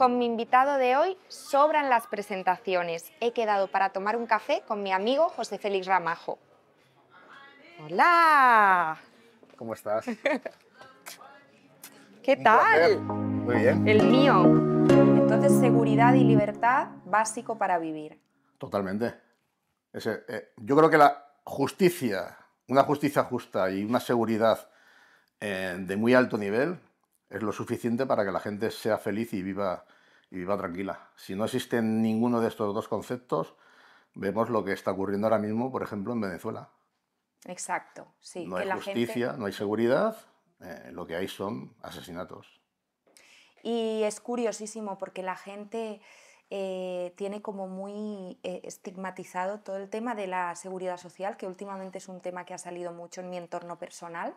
Con mi invitado de hoy sobran las presentaciones. He quedado para tomar un café con mi amigo José Félix Ramajo. ¡Hola! ¿Cómo estás? ¿Qué Un placer. tal? Muy bien. El mío. Entonces, seguridad y libertad, básico para vivir. Totalmente. Yo creo que la justicia, una justicia justa y una seguridad de muy alto nivel es lo suficiente para que la gente sea feliz y viva tranquila. Si no existen ninguno de estos dos conceptos, vemos lo que está ocurriendo ahora mismo, por ejemplo, en Venezuela. Exacto, sí, No que hay la gente... justicia, no hay seguridad, lo que hay son asesinatos. Y es curiosísimo porque la gente tiene como muy estigmatizado todo el tema de la seguridad social, que últimamente es un tema que ha salido mucho en mi entorno personal,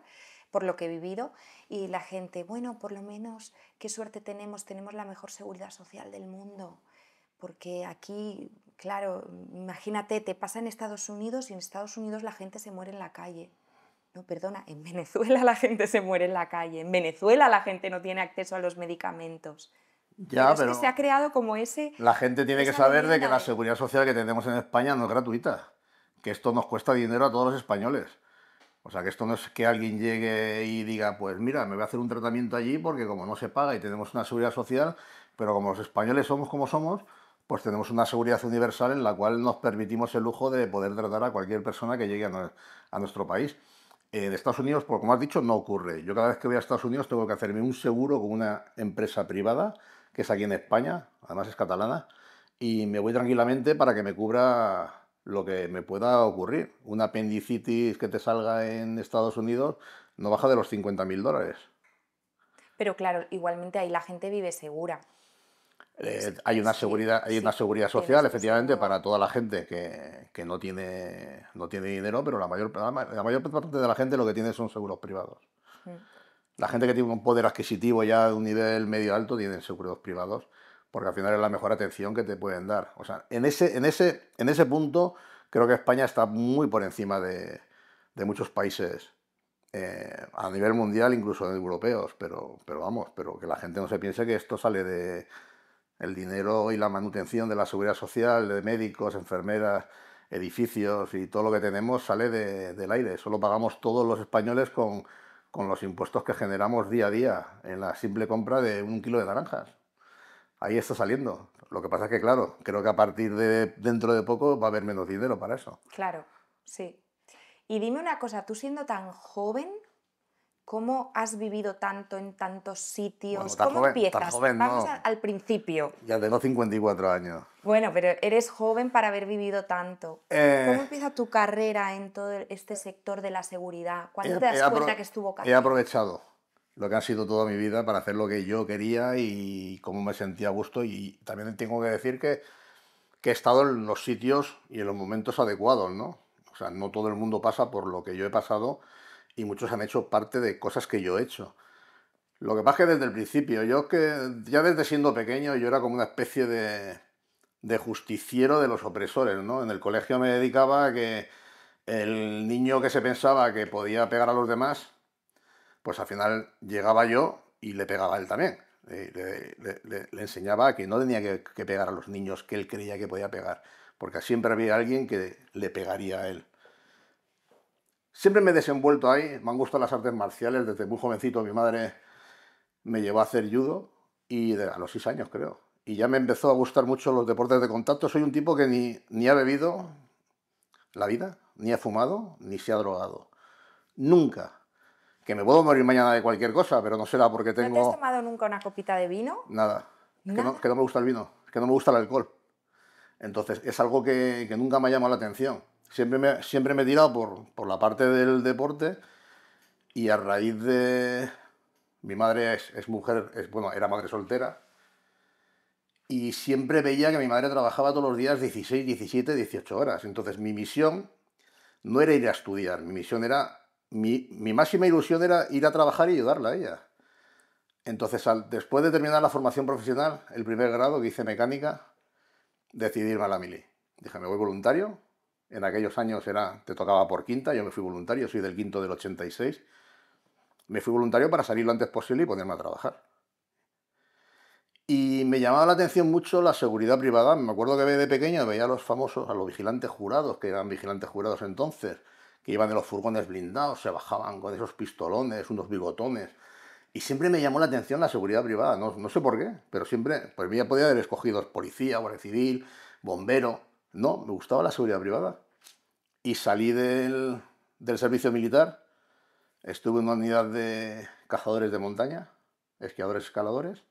por lo que he vivido, y la gente, bueno, por lo menos, qué suerte tenemos la mejor seguridad social del mundo, porque aquí, claro, imagínate, te pasa en Estados Unidos y en Estados Unidos la gente se muere en la calle. No, perdona, en Venezuela la gente se muere en la calle, en Venezuela la gente no tiene acceso a los medicamentos. Pero Ya, es que se ha pero creado como la gente tiene que esa saber de que leyenda la de... seguridad social que tenemos en España no es gratuita, que esto nos cuesta dinero a todos los españoles. O sea, que esto no es que alguien llegue y diga, pues mira, me voy a hacer un tratamiento allí porque como no se paga y tenemos una seguridad social, pero como los españoles somos como somos, pues tenemos una seguridad universal en la cual nos permitimos el lujo de poder tratar a cualquier persona que llegue a nuestro país. En Estados Unidos, por como has dicho, no ocurre. Yo cada vez que voy a Estados Unidos tengo que hacerme un seguro con una empresa privada, que es aquí en España, además es catalana, y me voy tranquilamente para que me cubra lo que me pueda ocurrir. Una apendicitis que te salga en Estados Unidos no baja de los 50.000 dólares. Pero claro, igualmente ahí la gente vive segura. Hay una Sí, seguridad tienes social, tu efectivamente, seguro. para toda la gente que no tiene dinero, pero la mayor parte de la gente lo que tiene son seguros privados. Mm. La gente que tiene un poder adquisitivo ya de un nivel medio alto tiene seguros privados, porque al final es la mejor atención que te pueden dar. O sea, en ese punto creo que España está muy por encima de muchos países a nivel mundial, incluso europeos, pero vamos, pero que la gente no se piense que esto sale de el dinero y la manutención de la seguridad social, de médicos, enfermeras, edificios y todo lo que tenemos sale del aire. Eso lo pagamos todos los españoles con los impuestos que generamos día a día en la simple compra de un kilo de naranjas. Ahí está saliendo. Lo que pasa es que, claro, creo que a partir de dentro de poco va a haber menos dinero para eso. Claro, sí. Y dime una cosa, tú siendo tan joven, ¿cómo has vivido tanto en tantos Bueno, sitios? ¿Cómo tan empiezas? joven Vamos no. al principio. Ya tengo 54 años. Bueno, pero eres joven para haber vivido tanto. Eh, ¿Cómo empieza tu carrera en todo este sector de la seguridad? he, ¿Cuándo te he das apro- cuenta que es tu he vocación? aprovechado lo que ha sido toda mi vida para hacer lo que yo quería y cómo me sentía a gusto. Y también tengo que decir que he estado en los sitios y en los momentos adecuados, ¿no? O sea, no todo el mundo pasa por lo que yo he pasado y muchos han hecho parte de cosas que yo he hecho. Lo que pasa es que desde el principio, yo que ya desde siendo pequeño, yo era como una especie de justiciero de los opresores, ¿no? En el colegio me dedicaba a que el niño que se pensaba que podía pegar a los demás, pues al final llegaba yo y le pegaba a él también. Le enseñaba que no tenía que pegar a los niños que él creía que podía pegar, porque siempre había alguien que le pegaría a él. Siempre me he desenvuelto ahí, me han gustado las artes marciales, desde muy jovencito mi madre me llevó a hacer judo y a los 6 años creo. Y ya me empezó a gustar mucho los deportes de contacto. Soy un tipo que ni ha bebido la vida, ni ha fumado, ni se ha drogado. Nunca. Que me puedo morir mañana de cualquier cosa, pero no será porque ¿No te has tengo tomado nunca una copita de vino? nada. Nada. Que no me gusta el vino, es que no me gusta el alcohol. Entonces es algo que nunca me ha llamado la atención. Siempre me he tirado por la parte del deporte y a raíz de... Mi madre es mujer, bueno, era madre soltera y siempre veía que mi madre trabajaba todos los días 16, 17, 18 horas. Entonces mi misión no era ir a estudiar, mi misión era, mi máxima ilusión era ir a trabajar y ayudarla a ella. Entonces, después de terminar la formación profesional, el primer grado que hice mecánica, decidí irme a la mili. Dije, me voy voluntario. En aquellos años te tocaba por quinta, yo me fui voluntario, soy del quinto del 86. Me fui voluntario para salir lo antes posible y ponerme a trabajar. Y me llamaba la atención mucho la seguridad privada. Me acuerdo que de pequeño veía a los famosos, a los vigilantes jurados, que eran vigilantes jurados entonces, que iban en los furgones blindados, se bajaban con esos pistolones, unos bigotones. Y siempre me llamó la atención la seguridad privada, no sé por qué, pero siempre, pues ya podía haber escogido policía, guardia civil, bombero. No, me gustaba la seguridad privada. Y salí del servicio militar, estuve en una unidad de cazadores de montaña, esquiadores escaladores,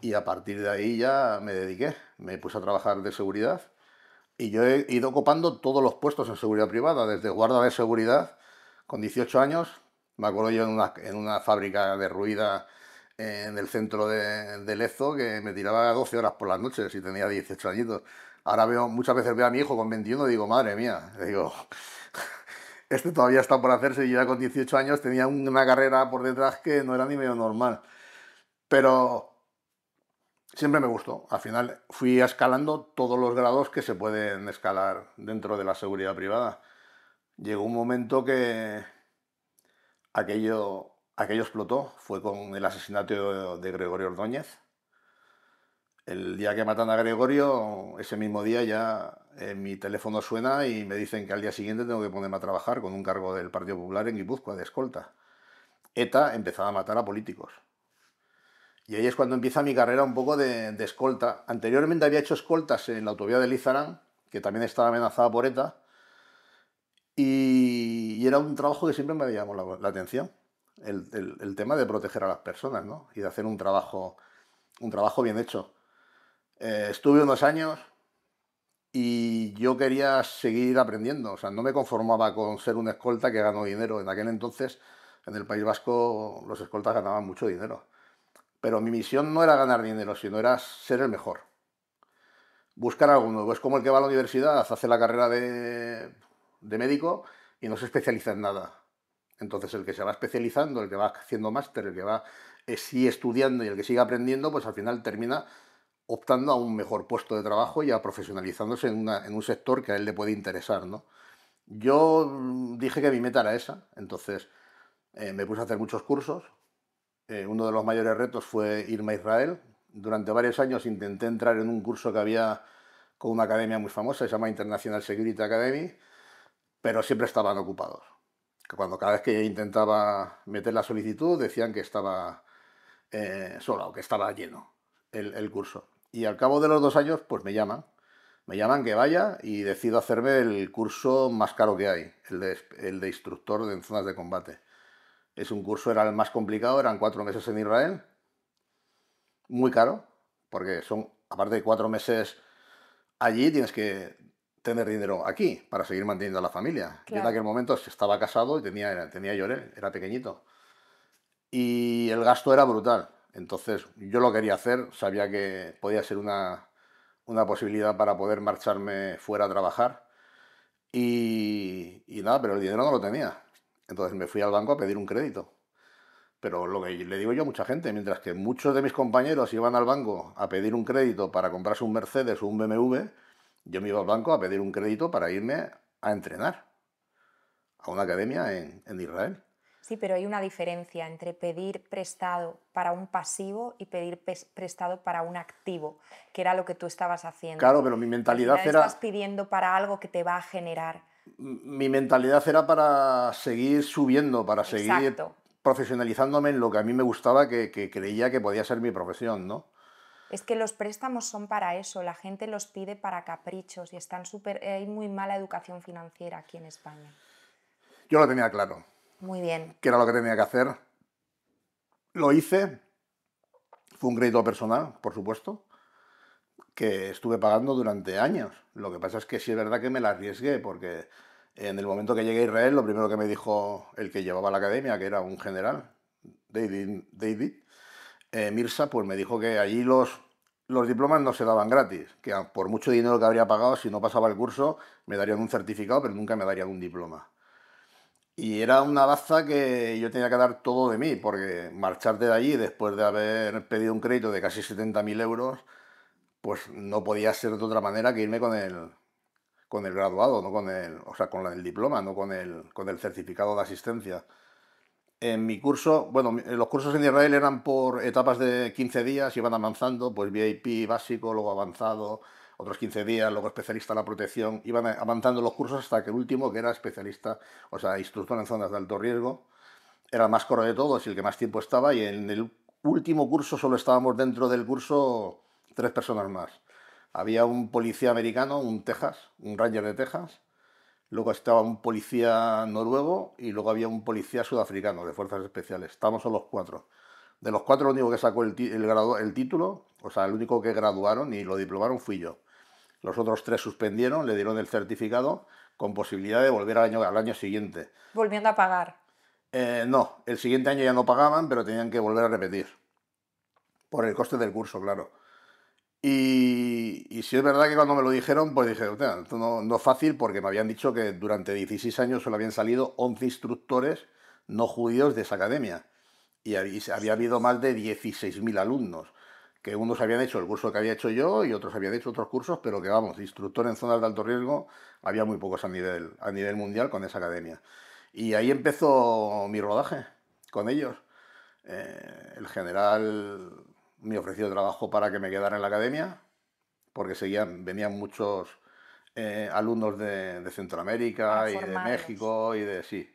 y a partir de ahí ya me dediqué, me puse a trabajar de seguridad y yo he ido ocupando todos los puestos en seguridad privada, desde guarda de seguridad con 18 años, me acuerdo yo en una fábrica derruida en el centro de Lezo que me tiraba 12 horas por las noches y tenía 18 añitos. Ahora muchas veces veo a mi hijo con 21 y digo, madre mía, digo, este todavía está por hacerse y yo ya con 18 años tenía una carrera por detrás que no era ni medio normal. Pero siempre me gustó. Al final fui escalando todos los grados que se pueden escalar dentro de la seguridad privada. Llegó un momento que aquello explotó. Fue con el asesinato de Gregorio Ordóñez. El día que matan a Gregorio, ese mismo día ya mi teléfono suena y me dicen que al día siguiente tengo que ponerme a trabajar con un cargo del Partido Popular en Guipúzcoa, de escolta. ETA empezaba a matar a políticos. Y ahí es cuando empieza mi carrera un poco de escolta. Anteriormente había hecho escoltas en la autovía de Lizarán, que también estaba amenazada por ETA, y era un trabajo que siempre me llamó la atención. El tema de proteger a las personas, ¿no? Y de hacer un trabajo bien hecho. Estuve unos años y yo quería seguir aprendiendo. O sea, no me conformaba con ser un escolta que ganó dinero. En aquel entonces, en el País Vasco, los escoltas ganaban mucho dinero. Pero mi misión no era ganar dinero, sino era ser el mejor. Buscar algo nuevo. Es como el que va a la universidad, hace la carrera de médico y no se especializa en nada. Entonces el que se va especializando, el que va haciendo máster, el que va sigue estudiando y el que sigue aprendiendo, pues al final termina optando a un mejor puesto de trabajo y a profesionalizándose en un sector que a él le puede interesar, ¿no? Yo dije que mi meta era esa, entonces me puse a hacer muchos cursos. Uno de los mayores retos fue irme a Israel. Durante varios años intenté entrar en un curso que había con una academia muy famosa, se llama International Security Academy, pero siempre estaban ocupados. Cada vez que intentaba meter la solicitud decían que estaba solo, que estaba lleno el curso. Y al cabo de los 2 años, pues me llaman que vaya y decido hacerme el curso más caro que hay, el de instructor en zonas de combate. Es un curso, era el más complicado, eran 4 meses en Israel, muy caro, porque son, aparte de 4 meses allí, tienes que tener dinero aquí para seguir manteniendo a la familia. Yo en Claro. aquel momento estaba casado y tenía lloré, era pequeñito. Y el gasto era brutal. Entonces yo lo quería hacer, sabía que podía ser una posibilidad para poder marcharme fuera a trabajar. Y nada, pero el dinero no lo tenía. Entonces me fui al banco a pedir un crédito. Pero lo que le digo yo a mucha gente, mientras que muchos de mis compañeros iban al banco a pedir un crédito para comprarse un Mercedes o un BMW, yo me iba al banco a pedir un crédito para irme a entrenar a una academia en Israel. Sí, pero hay una diferencia entre pedir prestado para un pasivo y pedir prestado para un activo, que era lo que tú estabas haciendo. Claro, pero mi Que al mentalidad final era, estás pidiendo para algo que te va a generar. mi mentalidad era para seguir subiendo, para seguir Exacto. profesionalizándome en lo que a mí me gustaba, que creía que podía ser mi profesión, ¿no? Es que los préstamos son para eso, la gente los pide para caprichos y están súper, hay muy mala educación financiera aquí en España. Yo lo tenía claro, Muy bien, que era lo que tenía que hacer. Lo hice, fue un crédito personal, por supuesto, que estuve pagando durante años. Lo que pasa es que sí es verdad que me la arriesgué, porque en el momento que llegué a Israel, lo primero que me dijo el que llevaba la academia, que era un general, David Mirza, pues me dijo que allí los diplomas no se daban gratis, que por mucho dinero que habría pagado, si no pasaba el curso, me darían un certificado, pero nunca me darían un diploma. Y era una baza que yo tenía que dar todo de mí, porque marcharte de allí después de haber pedido un crédito de casi 70.000 euros, pues no podía ser de otra manera que irme con el graduado, no con el, o sea, con el diploma, no con el certificado de asistencia. En mi curso, bueno, los cursos en Israel eran por etapas de 15 días, iban avanzando, pues VIP básico, luego avanzado, otros 15 días, luego especialista en la protección, iban avanzando los cursos hasta que el último, que era especialista, o sea, instructor en zonas de alto riesgo, era el más corto de todos y el que más tiempo estaba, y en el último curso solo estábamos dentro del curso tres personas más. Había un policía americano, un Texas, un Ranger de Texas, luego estaba un policía noruego y luego había un policía sudafricano de fuerzas especiales. Estábamos solo los cuatro. De los cuatro, el único que sacó el título, o sea, el único que graduaron y lo diplomaron fui yo. Los otros tres suspendieron, le dieron el certificado con posibilidad de volver al año siguiente. Volviendo a pagar. No, el siguiente año ya no pagaban, pero tenían que volver a repetir. Por el coste del curso, claro. Y sí es verdad que cuando me lo dijeron, pues dije, "Hostia, esto no es fácil", porque me habían dicho que durante 16 años solo habían salido 11 instructores no judíos de esa academia. Y había habido más de 16.000 alumnos, que unos habían hecho el curso que había hecho yo y otros habían hecho otros cursos, pero que vamos, instructor en zonas de alto riesgo, había muy pocos a nivel mundial con esa academia. Y ahí empezó mi rodaje con ellos. El general me ofreció trabajo para que me quedara en la academia, porque venían muchos alumnos de A Centroamérica y de formarlos. México y de sí.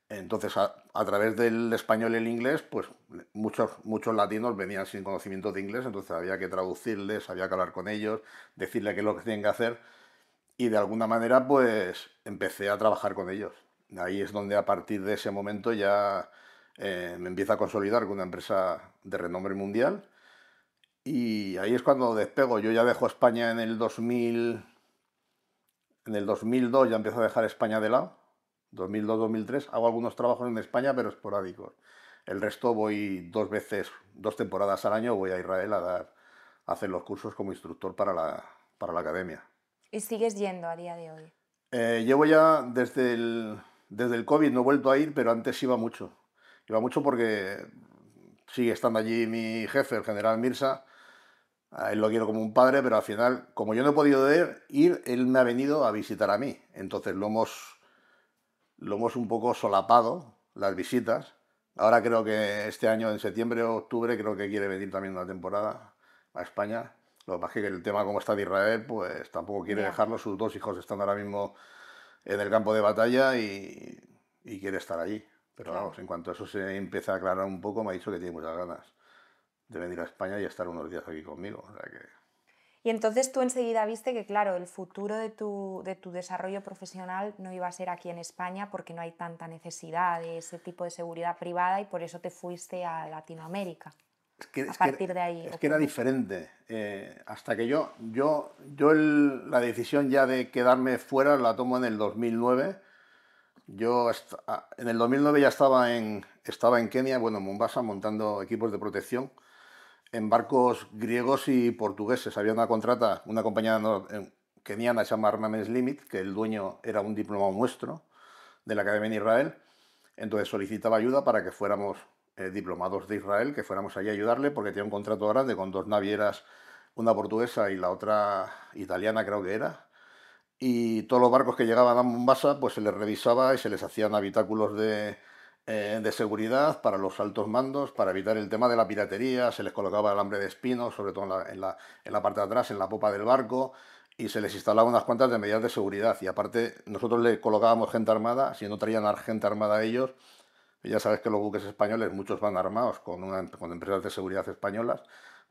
Entonces, a través del español y el inglés, pues muchos latinos venían sin conocimiento de inglés, entonces había que traducirles, había que hablar con ellos, decirles qué es lo que tienen que hacer, y de alguna manera, pues empecé a trabajar con ellos. Ahí es donde a partir de ese momento ya me empieza a consolidar con una empresa de renombre mundial, y ahí es cuando despego. Yo ya dejo España en el 2002 ya empiezo a dejar España de lado. 2002-2003 hago algunos trabajos en España, pero esporádicos. El resto voy dos veces, 2 temporadas al año, voy a Israel a hacer los cursos como instructor para la academia. Y sigues yendo a día de hoy. Llevo ya desde el COVID, no he vuelto a ir, pero antes iba mucho. Iba mucho porque sigue estando allí mi jefe, el general Mirsa. A él lo quiero como un padre, pero al final, como yo no he podido ir, él me ha venido a visitar a mí. Entonces lo hemos un poco solapado, las visitas. Ahora creo que este año, en septiembre o octubre, creo que quiere venir también una temporada a España. Lo que pasa es que el tema como está de Israel, pues tampoco quiere Ya. dejarlo. Sus dos hijos están ahora mismo en el campo de batalla y quiere estar allí. Pero vamos, Claro. en cuanto eso se empieza a aclarar un poco, me ha dicho que tiene muchas ganas de venir a España y estar unos días aquí conmigo. O sea que Y entonces tú enseguida viste que, claro, el futuro de tu desarrollo profesional no iba a ser aquí en España porque no hay tanta necesidad de ese tipo de seguridad privada y por eso te fuiste a Latinoamérica. Es que, A es que, partir de ahí, es ¿o que era cómo? diferente. Hasta que la decisión ya de quedarme fuera la tomo en el 2009. En el 2009 ya estaba en Kenia, bueno, en Mombasa, montando equipos de protección en barcos griegos y portugueses. Había una compañía keniana, se llama Armaments Limit, que el dueño era un diplomado nuestro de la Academia en Israel. Entonces solicitaba ayuda para que fuéramos diplomados de Israel, que fuéramos allí a ayudarle, porque tenía un contrato grande con dos navieras, una portuguesa y la otra italiana, creo que era. Y todos los barcos que llegaban a Mombasa, pues se les revisaba y se les hacían habitáculos de seguridad para los altos mandos, para evitar el tema de la piratería. Se les colocaba alambre de espino, sobre todo en la parte de atrás, en la popa del barco, y se les instalaba unas cuantas de medidas de seguridad. Y aparte, nosotros le colocábamos gente armada. Si no traían a gente armada a ellos, ya sabes que los buques españoles, muchos van armados con empresas de seguridad españolas,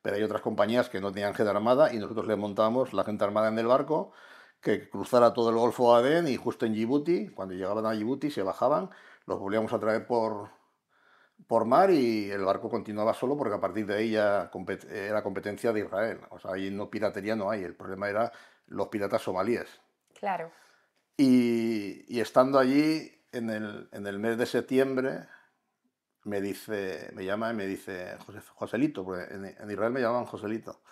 pero hay otras compañías que no tenían gente armada y nosotros le montábamos la gente armada en el barco, que cruzara todo el Golfo Adén, y justo en Djibouti, cuando llegaban a Djibouti, se bajaban, los volvíamos a traer por mar, y el barco continuaba solo porque a partir de ahí ya era competencia de Israel. O sea, ahí no, piratería no hay, el problema era los piratas somalíes. Claro. Y estando allí en el mes de septiembre, me llama y me dice, Joselito, porque en Israel me llamaban Joselito,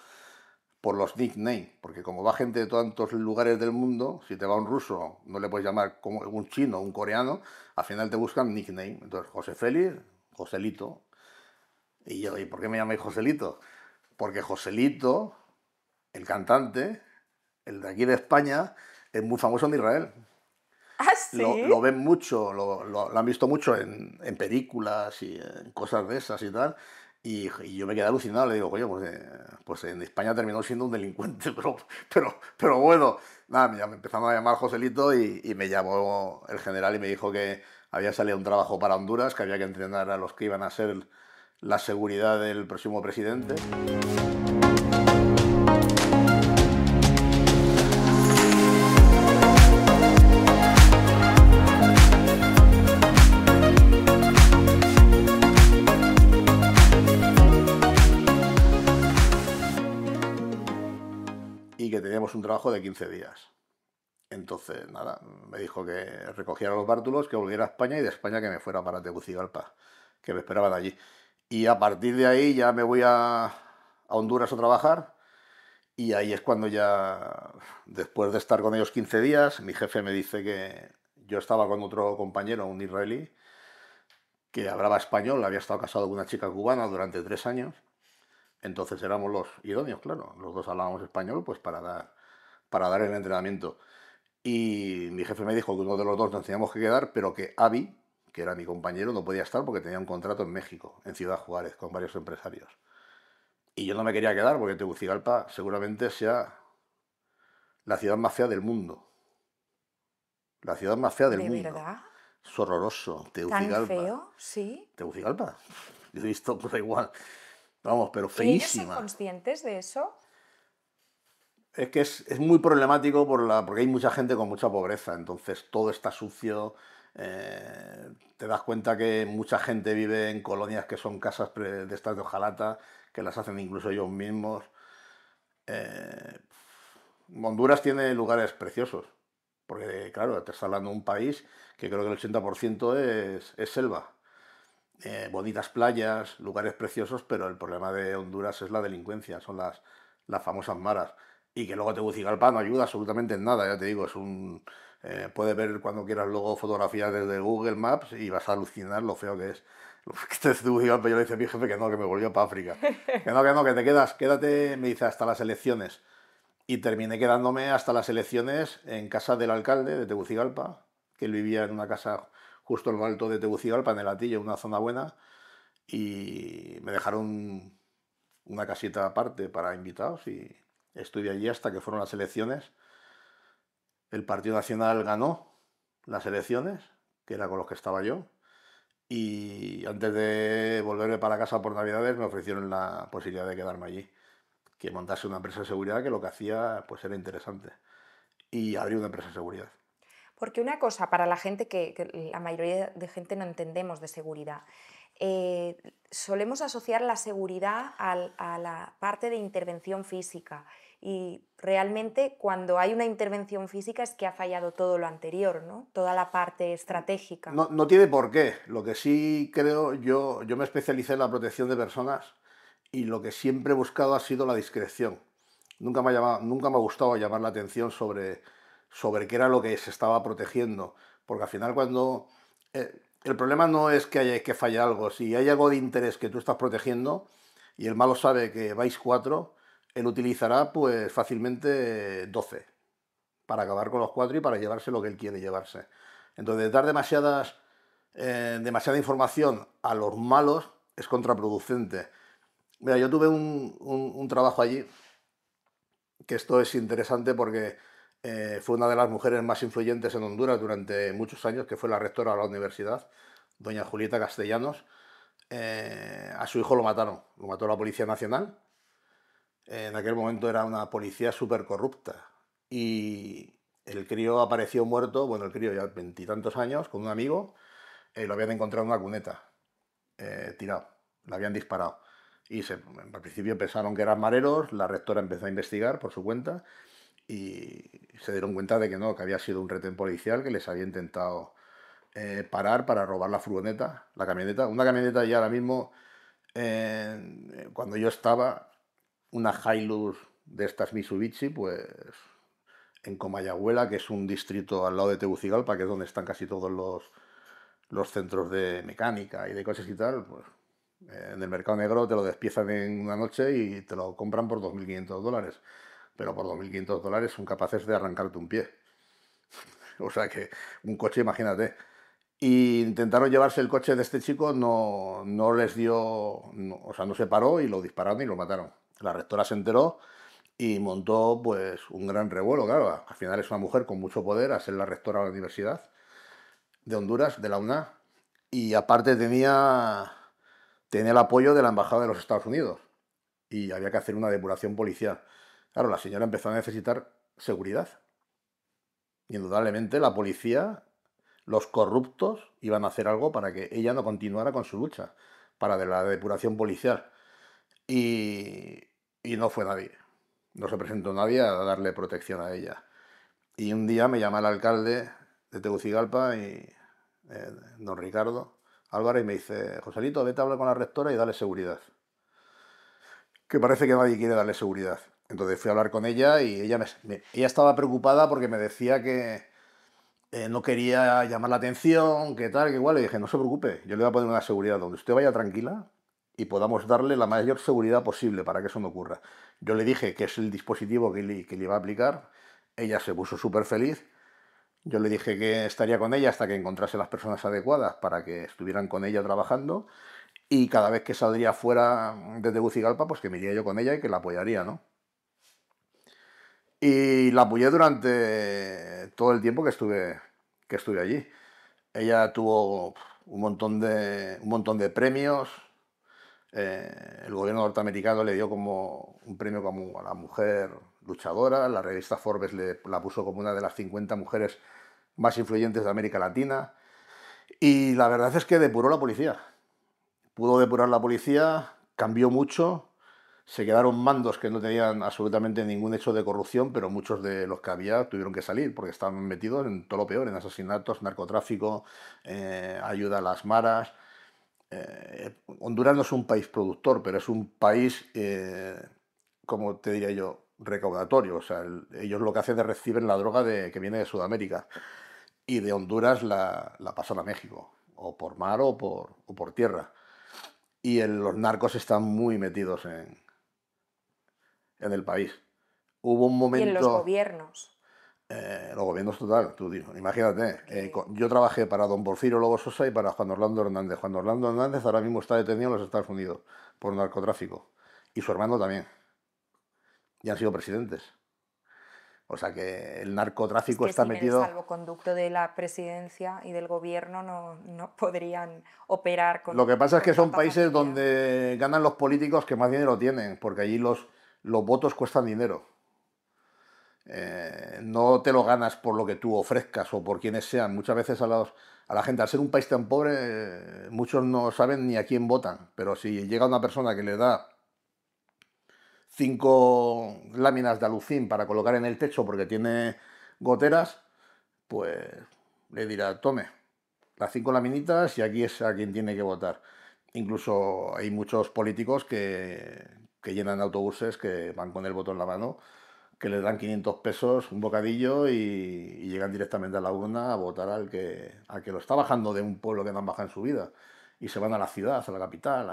por los nicknames, porque como va gente de tantos lugares del mundo, si te va un ruso, no le puedes llamar como un chino, un coreano, al final te buscan nickname. Entonces, José Félix, Joselito. Y yo, ¿y por qué me llamáis Joselito? Porque Joselito, el cantante, el de aquí de España, es muy famoso en Israel. Ah, lo sí. ven mucho, lo han visto mucho en películas y en cosas de esas y tal. Y yo me quedé alucinado, le digo, coño, pues en España terminó siendo un delincuente, pero bueno, nada, me empezaron a llamar Joselito y me llamó el general y me dijo que había salido un trabajo para Honduras, que había que entrenar a los que iban a ser la seguridad del próximo presidente. Y que teníamos un trabajo de 15 días. Entonces, nada, me dijo que recogiera los bártulos, que volviera a España y de España que me fuera para Tegucigalpa, que me esperaban allí. Y a partir de ahí ya me voy a Honduras a trabajar y ahí es cuando ya, después de estar con ellos 15 días, mi jefe me dice que yo estaba con otro compañero, un israelí, que hablaba español, había estado casado con una chica cubana durante 3 años. Entonces éramos los idóneos, claro, los dos hablábamos español pues para dar el entrenamiento. Y mi jefe me dijo que uno de los dos nos teníamos que quedar, pero que Avi, que era mi compañero, no podía estar porque tenía un contrato en México, en Ciudad Juárez, con varios empresarios. Y yo no me quería quedar porque Tegucigalpa seguramente sea la ciudad más fea del mundo. La ciudad más fea del ¿De mundo. verdad? Es horroroso, ¿Tan Tegucigalpa. feo? Sí. ¿Tegucigalpa? Yo he visto pues igual. Vamos, pero ¿Y ellos son feísima. conscientes de eso? Es que es muy problemático porque hay mucha gente con mucha pobreza, entonces todo está sucio. Te das cuenta que mucha gente vive en colonias que son casas de estas de hojalata, que las hacen incluso ellos mismos. Eh, Honduras tiene lugares preciosos, porque claro, te está hablando de un país que creo que el 80% es selva. Bonitas playas, lugares preciosos, pero el problema de Honduras es la delincuencia, son las famosas maras. Y que luego Tegucigalpa no ayuda absolutamente en nada, ya te digo, puedes ver cuando quieras luego fotografías desde Google Maps y vas a alucinar lo feo que es. Lo que es Tegucigalpa, yo le decía a mi jefe que no, que me volvió para África. Que no, que te quedas, quédate, me dice, hasta las elecciones. Y terminé quedándome hasta las elecciones en casa del alcalde de Tegucigalpa, que él vivía en una casa justo en lo alto de Tegucigalpa, en el Atillo, una zona buena, y me dejaron una casita aparte para invitados y estuve allí hasta que fueron las elecciones. El Partido Nacional ganó las elecciones, que era con los que estaba yo, y antes de volverme para casa por Navidades me ofrecieron la posibilidad de quedarme allí, que montase una empresa de seguridad que lo que hacía pues era interesante. Y abrí una empresa de seguridad. Porque una cosa, para la gente que la mayoría de gente no entendemos de seguridad, eh, solemos asociar la seguridad a la parte de intervención física y realmente cuando hay una intervención física es que ha fallado todo lo anterior, ¿no? Toda la parte estratégica. No, no tiene por qué. Lo que sí creo, yo me especialicé en la protección de personas y lo que siempre he buscado ha sido la discreción. Nunca me ha gustado llamar la atención sobre qué era lo que se estaba protegiendo, porque al final el problema no es que falle algo, si hay algo de interés que tú estás protegiendo y el malo sabe que vais cuatro, él utilizará pues fácilmente 12 para acabar con los cuatro y para llevarse lo que él quiere llevarse. Entonces, dar demasiada información a los malos es contraproducente. Mira, yo tuve un trabajo allí, que esto es interesante porque fue una de las mujeres más influyentes en Honduras durante muchos años, que fue la rectora de la universidad, doña Julieta Castellanos. A su hijo lo mató la Policía Nacional. En aquel momento era una policía súper corrupta. Y el crío apareció muerto, bueno, el crío ya 20 y tantos años, con un amigo, lo habían encontrado en una cuneta, tirado, lo habían disparado. Al principio pensaron que eran mareros, la rectora empezó a investigar por su cuenta y se dieron cuenta de que no, que había sido un retén policial que les había intentado parar para robar la furgoneta, la camioneta. Una camioneta ya ahora mismo, cuando yo estaba, una Hilux de estas Mitsubishi, pues en Comayagüela, que es un distrito al lado de Tegucigalpa, que es donde están casi todos los centros de mecánica y de cosas y tal, pues en el mercado negro te lo despiezan en una noche y te lo compran por $2.500. Pero por $2.500 son capaces de arrancarte un pie. O sea que un coche, imagínate. Y intentaron llevarse el coche de este chico, no les dio, o sea, no se paró y lo dispararon y lo mataron. La rectora se enteró y montó pues un gran revuelo, claro. Al final es una mujer con mucho poder, a ser la rectora de la Universidad de Honduras, de la UNA, y aparte tenía el apoyo de la Embajada de los Estados Unidos y había que hacer una depuración policial. Claro, la señora empezó a necesitar seguridad. Indudablemente la policía, los corruptos, iban a hacer algo para que ella no continuara con su lucha para de la depuración policial. Y, y no fue nadie. No se presentó nadie a darle protección a ella. Y un día me llama el alcalde de Tegucigalpa, don Ricardo Álvarez, y me dice: Joselito, vete a hablar con la rectora y dale seguridad. Que parece que nadie quiere darle seguridad. Entonces fui a hablar con ella y ella estaba preocupada porque me decía que no quería llamar la atención, que tal, que igual. Le dije: no se preocupe, yo le voy a poner una seguridad donde usted vaya tranquila y podamos darle la mayor seguridad posible para que eso no ocurra. Yo le dije que es el dispositivo que le iba a aplicar. Ella se puso súper feliz. Yo le dije que estaría con ella hasta que encontrase las personas adecuadas para que estuvieran con ella trabajando. Y cada vez que saldría fuera de Tegucigalpa, pues que me iría yo con ella y que la apoyaría, ¿no? Y la apoyé durante todo el tiempo que estuve allí. Ella tuvo un montón de premios. El gobierno norteamericano le dio como un premio como a la mujer luchadora. La revista Forbes la puso como una de las 50 mujeres más influyentes de América Latina. Y la verdad es que depuró la policía. Pudo depurar la policía, cambió mucho. Se quedaron mandos que no tenían absolutamente ningún hecho de corrupción, pero muchos de los que había tuvieron que salir porque estaban metidos en todo lo peor, en asesinatos, narcotráfico, ayuda a las maras. Honduras no es un país productor, pero es un país, como te diría yo, recaudatorio. O sea, ellos lo que hacen es reciben la droga que viene de Sudamérica y de Honduras la pasan a México, o por mar o por tierra. Y los narcos están muy metidos en el país. Hubo un Y en los momento, gobiernos, los gobiernos total, tú imagínate, que yo trabajé para don Porfirio Lobo Sosa y para Juan Orlando Hernández. Juan Orlando Hernández ahora mismo está detenido en los Estados Unidos por narcotráfico. Y su hermano también. Y han sido presidentes. O sea que el es narcotráfico que está sin el metido. salvoconducto de la presidencia y del gobierno no podrían operar Lo que pasa es que con son tanta países facilidad. donde ganan los políticos que más dinero tienen, porque allí los votos cuestan dinero. No te lo ganas por lo que tú ofrezcas o por quienes sean. Muchas veces a la gente, al ser un país tan pobre, muchos no saben ni a quién votan. Pero si llega una persona que le da 5 láminas de alucín para colocar en el techo porque tiene goteras, pues le dirá: tome las 5 laminitas y aquí es a quien tiene que votar. Incluso hay muchos políticos que llenan autobuses que van con el voto en la mano, que les dan 500 pesos, un bocadillo y llegan directamente a la urna a votar al que lo está bajando de un pueblo que no han bajado en su vida. Y se van a la ciudad, a la capital,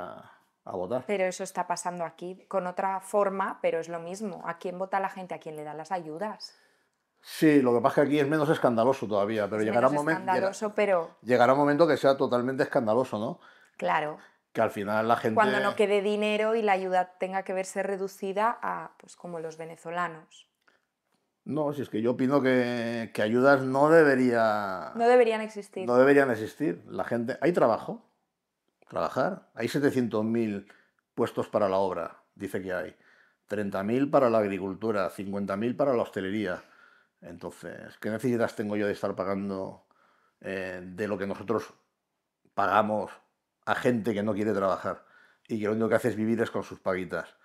a votar. Pero eso está pasando aquí con otra forma, pero es lo mismo. ¿A quién vota la gente? ¿A quién le da las ayudas? Sí, lo que pasa es que aquí es menos escandaloso todavía, pero Es menos escandaloso, pero llegará un momento que sea totalmente escandaloso, ¿no? claro, Que al final la cuando no gente. quede dinero y la ayuda tenga que verse reducida a, pues como los venezolanos. No, si es que yo opino que ayudas No deberían existir. no deberían existir. La gente. Hay trabajo, trabajar. Hay 700.000 puestos para la obra, dice que hay. 30.000 para la agricultura, 50.000 para la hostelería. Entonces, ¿qué necesidades tengo yo de estar pagando de lo que nosotros pagamos a gente que no quiere trabajar y que lo único que hace es vivir es con sus paguitas?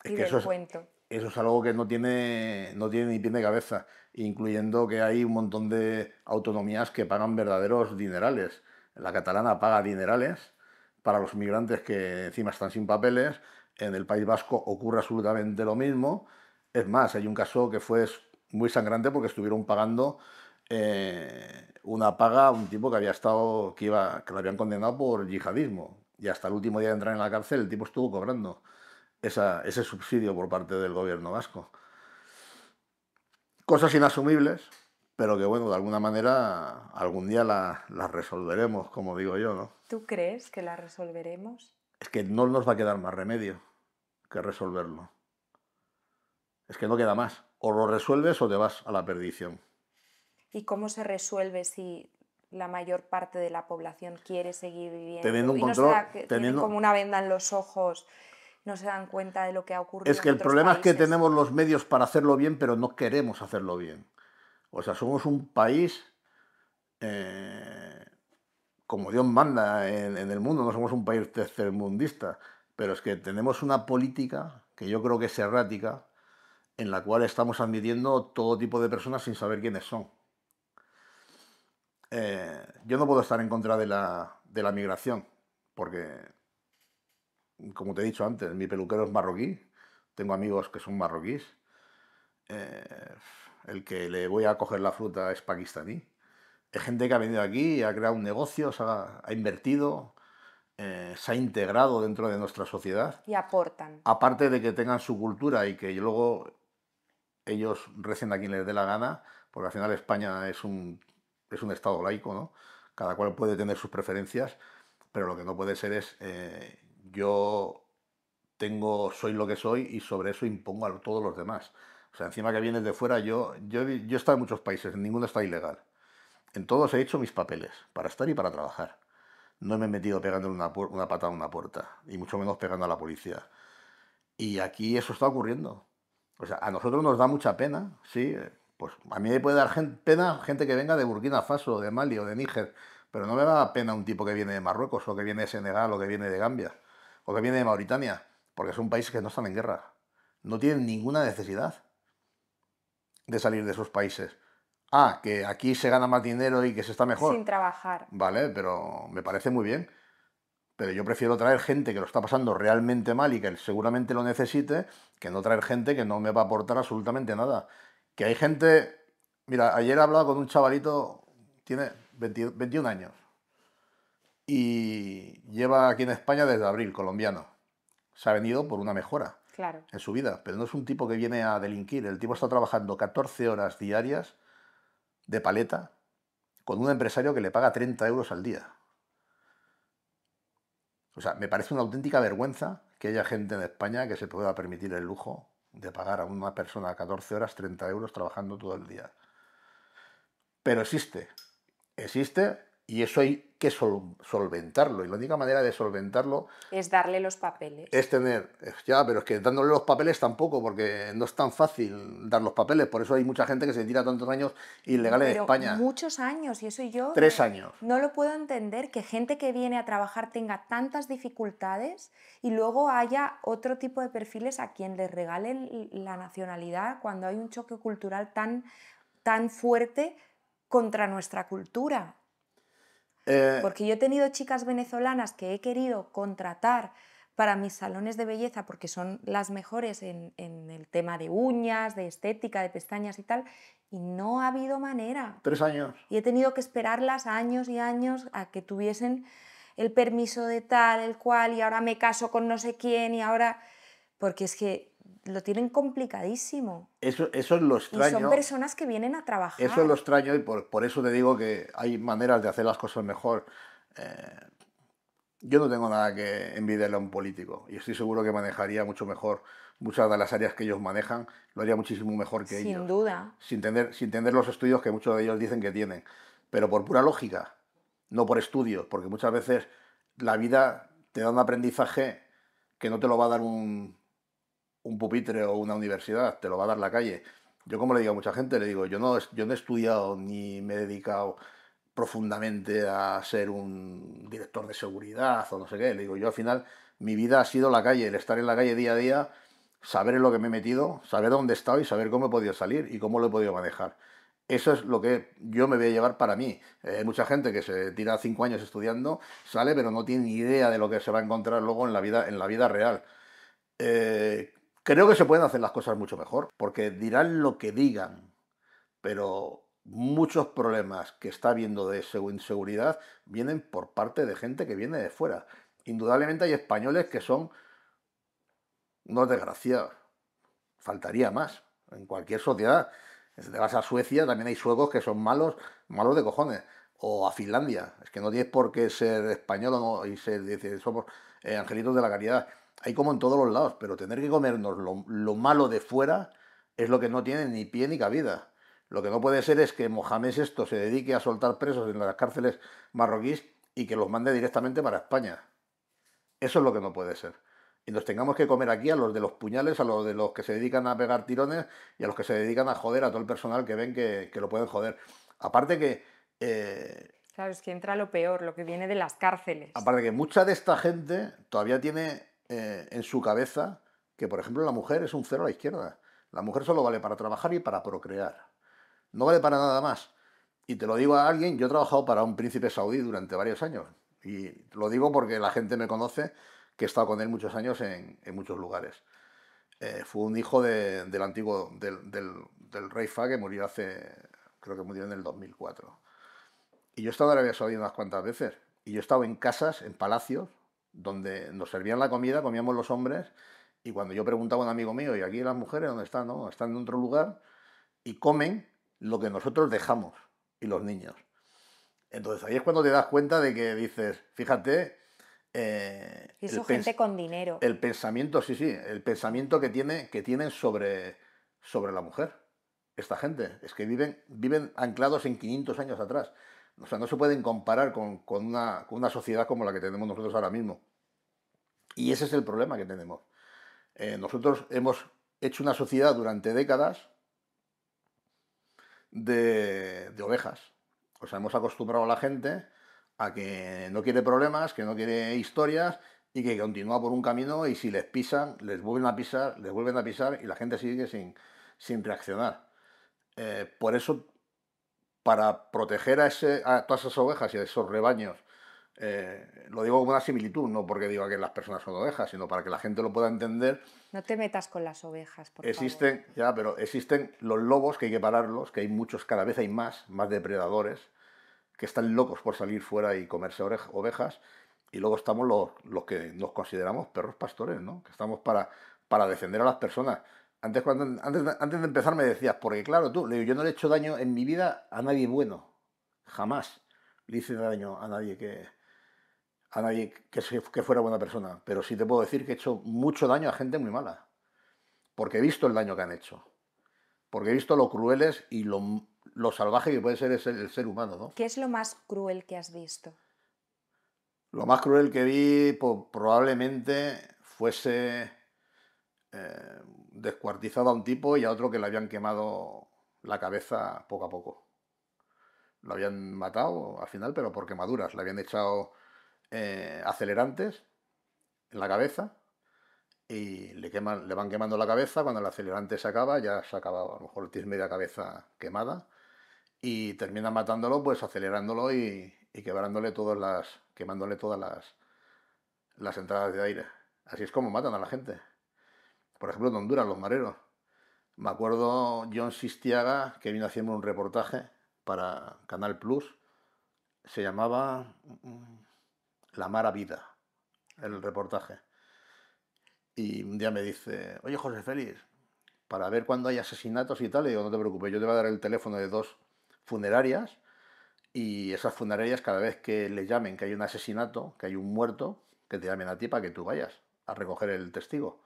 Es Y que del cuento. eso es algo que no tiene ni pie ni cabeza, incluyendo que hay un montón de autonomías que pagan verdaderos dinerales. La catalana paga dinerales para los migrantes que encima están sin papeles. En el País Vasco ocurre absolutamente lo mismo. Es más, hay un caso que fue muy sangrante porque estuvieron pagando una paga a un tipo que había estado, que lo habían condenado por yihadismo. Y hasta el último día de entrar en la cárcel, el tipo estuvo cobrando ese subsidio por parte del gobierno vasco. Cosas inasumibles, pero que bueno, de alguna manera algún día las resolveremos, como digo yo, ¿no? ¿Tú crees que la resolveremos? Es que no nos va a quedar más remedio que resolverlo. Es que no queda más. O lo resuelves o te vas a la perdición. ¿Y cómo se resuelve si la mayor parte de la población quiere seguir Teniendo viviendo un y no se control, da, que tienen teniendo... como una venda en los ojos, no se dan cuenta de lo que ha Es ocurrido que en el otros problema es que países? tenemos los medios para hacerlo bien, pero no queremos hacerlo bien. O sea, somos un país eh, como Dios manda en el mundo, no somos un país tercermundista, pero es que tenemos una política que yo creo que es errática, en la cual estamos admitiendo todo tipo de personas sin saber quiénes son. Yo no puedo estar en contra de la migración, porque, como te he dicho antes, mi peluquero es marroquí, tengo amigos que son marroquíes, eh, el que le voy a coger la fruta es pakistaní. Hay gente que ha venido aquí, ha creado un negocio, ha invertido, se ha integrado dentro de nuestra sociedad, Y aportan. aparte de que tengan su cultura y que luego ellos recen a quien les dé la gana, porque al final España es un estado laico, ¿no? Cada cual puede tener sus preferencias, pero lo que no puede ser es yo soy lo que soy y sobre eso impongo a todos los demás. O sea, encima que vienes de fuera, yo he estado en muchos países, en ninguno está ilegal. En todos he hecho mis papeles, para estar y para trabajar. No me he metido pegándole una patada a una puerta, y mucho menos pegando a la policía. Y aquí eso está ocurriendo. O sea, a nosotros nos da mucha pena, sí. Pues a mí me puede dar pena gente que venga de Burkina Faso, de Mali o de Níger, pero no me da pena un tipo que viene de Marruecos, o que viene de Senegal, o que viene de Gambia, o que viene de Mauritania, porque son países que no están en guerra. No tienen ninguna necesidad de salir de esos países. Ah, que aquí se gana más dinero y que se está Sin mejor. trabajar. Vale, pero me parece muy bien. Pero yo prefiero traer gente que lo está pasando realmente mal y que seguramente lo necesite, que no traer gente que no me va a aportar absolutamente nada. Que hay gente... Mira, ayer he hablado con un chavalito, tiene 21 años, y lleva aquí en España desde abril, colombiano. Se ha venido por una mejora Claro. en su vida, pero no es un tipo que viene a delinquir. El tipo está trabajando 14 horas diarias de paleta con un empresario que le paga 30 euros al día. O sea, me parece una auténtica vergüenza que haya gente en España que se pueda permitir el lujo de pagar a una persona 14 horas 30 euros trabajando todo el día. Pero existe y eso hay que solventarlo. Y la única manera de solventarlo Es darle los papeles. es ya, pero es que dándole los papeles tampoco, porque no es tan fácil dar los papeles. Por eso hay mucha gente que se tira tantos años ilegal en Pero España. muchos años, y eso yo 3 años. no lo puedo entender, que gente que viene a trabajar tenga tantas dificultades y luego haya otro tipo de perfiles a quien les regalen la nacionalidad cuando hay un choque cultural tan fuerte contra nuestra cultura. Eh, Porque yo he tenido chicas venezolanas que he querido contratar para mis salones de belleza porque son las mejores en el tema de uñas, de estética, de pestañas y tal, y no ha habido manera. 3 años. Y he tenido que esperarlas años y años a que tuviesen el permiso de tal, el cual, y ahora me caso con no sé quién, y ahora... Porque es que lo tienen complicadísimo. Eso es lo Y son extraño. personas que vienen a Eso es lo trabajar. extraño y por eso te digo que hay maneras de hacer las cosas mejor. Eh, yo no tengo nada que envidiarle a un político y estoy seguro que manejaría mucho mejor muchas de las áreas que ellos manejan, lo haría muchísimo mejor que Sin ellos, duda. sin tener los estudios que muchos de ellos dicen que tienen. Pero por pura lógica, no por estudios, porque muchas veces la vida te da un aprendizaje que no te lo va a dar un pupitre o una universidad, te lo va a dar la calle. Yo como le digo a mucha gente, le digo, yo no he estudiado ni me he dedicado profundamente a ser un director de seguridad o no sé qué. Le digo, yo al final mi vida ha sido la calle, el estar en la calle día a día, saber en lo que me he metido, saber dónde he estado y saber cómo he podido salir y cómo lo he podido manejar. Eso es lo que yo me voy a llevar para mí. Hay mucha gente que se tira 5 años estudiando, sale, pero no tiene ni idea de lo que se va a encontrar luego en la vida real. Eh, Creo que se pueden hacer las cosas mucho mejor, porque dirán lo que digan, pero muchos problemas que está habiendo de inseguridad vienen por parte de gente que viene de fuera. Indudablemente hay españoles que son unos desgraciados, faltaría más en cualquier sociedad, Si te vas a Suecia, también hay suecos que son malos, malos de cojones. O a Finlandia. Es que no tienes por qué ser español o no, y se dice, somos angelitos de la caridad. Hay como en todos los lados, pero tener que comernos lo malo de fuera es lo que no tiene ni pie ni cabida. Lo que no puede ser es que Mohamed esto se dedique a soltar presos en las cárceles marroquíes y que los mande directamente para España. Eso es lo que no puede ser. Y nos tengamos que comer aquí a los de los puñales, a los de los que se dedican a pegar tirones y a los que se dedican a joder a todo el personal que ven que lo pueden joder. Aparte que, eh, Claro, es que entra lo peor, lo que viene de las cárceles. aparte que mucha de esta gente todavía tiene en su cabeza que, por ejemplo, la mujer es un cero a la izquierda. La mujer solo vale para trabajar y para procrear. No vale para nada más. Y te lo digo a alguien, yo he trabajado para un príncipe saudí durante varios años. Y lo digo porque la gente me conoce, que he estado con él muchos años en muchos lugares. Fue un hijo del antiguo, del rey Fahd que murió creo que murió en el 2004. Y yo he estado en Arabia Saudí unas cuantas veces. Y yo he estado en casas, en palacios, donde nos servían la comida, comíamos los hombres. Y cuando yo preguntaba a un amigo mío, ¿y aquí las mujeres dónde están? No, están en otro lugar y comen lo que nosotros dejamos y los niños. Entonces ahí es cuando te das cuenta de que dices, fíjate, Y eso gente con dinero. el pensamiento, sí, sí, el pensamiento que tienen sobre la mujer. Esta gente, es que viven anclados en 500 años atrás. O sea, no se pueden comparar con una sociedad como la que tenemos nosotros ahora mismo. Y ese es el problema que tenemos. Nosotros hemos hecho una sociedad durante décadas de ovejas. O sea, hemos acostumbrado a la gente a que no quiere problemas, que no quiere historias y que continúa por un camino y si les pisan, les vuelven a pisar y la gente sigue sin reaccionar. Por eso, para proteger a todas esas ovejas y a esos rebaños, lo digo como una similitud, no porque diga que las personas son ovejas, sino para que la gente lo pueda entender. No te metas con las ovejas, por favor. Existen, ya, pero existen los lobos que hay que pararlos, que hay muchos, cada vez hay más depredadores, que están locos por salir fuera y comerse ovejas, y luego estamos los que nos consideramos perros pastores, ¿no? Que estamos para defender a las personas. Antes de empezar me decías, porque claro, tú, le digo, yo no le he hecho daño en mi vida a nadie bueno, jamás le hice daño a nadie que fuera buena persona, pero sí te puedo decir que he hecho mucho daño a gente muy mala, porque he visto el daño que han hecho, porque he visto lo crueles y lo salvaje que puede ser el ser humano, ¿no? ¿Qué es lo más cruel que has visto? Lo más cruel que vi probablemente fuese descuartizado a un tipo y a otro que le habían quemado la cabeza poco a poco. Lo habían matado al final, pero por quemaduras. Le habían echado acelerantes en la cabeza y le van quemando la cabeza. Cuando el acelerante se acaba, ya se ha acabado. A lo mejor tienes media cabeza quemada y termina matándolo, pues acelerándolo y quemándole todas las entradas de aire. Así es como matan a la gente. Por ejemplo, en Honduras, los mareros. Me acuerdo John Sistiaga, que vino haciendo un reportaje para Canal Plus. Se llamaba La Mara Vida, el reportaje. Y un día me dice, oye José Félix, para ver cuándo hay asesinatos y tal, y digo, no te preocupes, yo te voy a dar el teléfono de dos funerarias y esas funerarias cada vez que le llamen que hay un asesinato, que hay un muerto, que te llamen a ti para que tú vayas a recoger el testigo.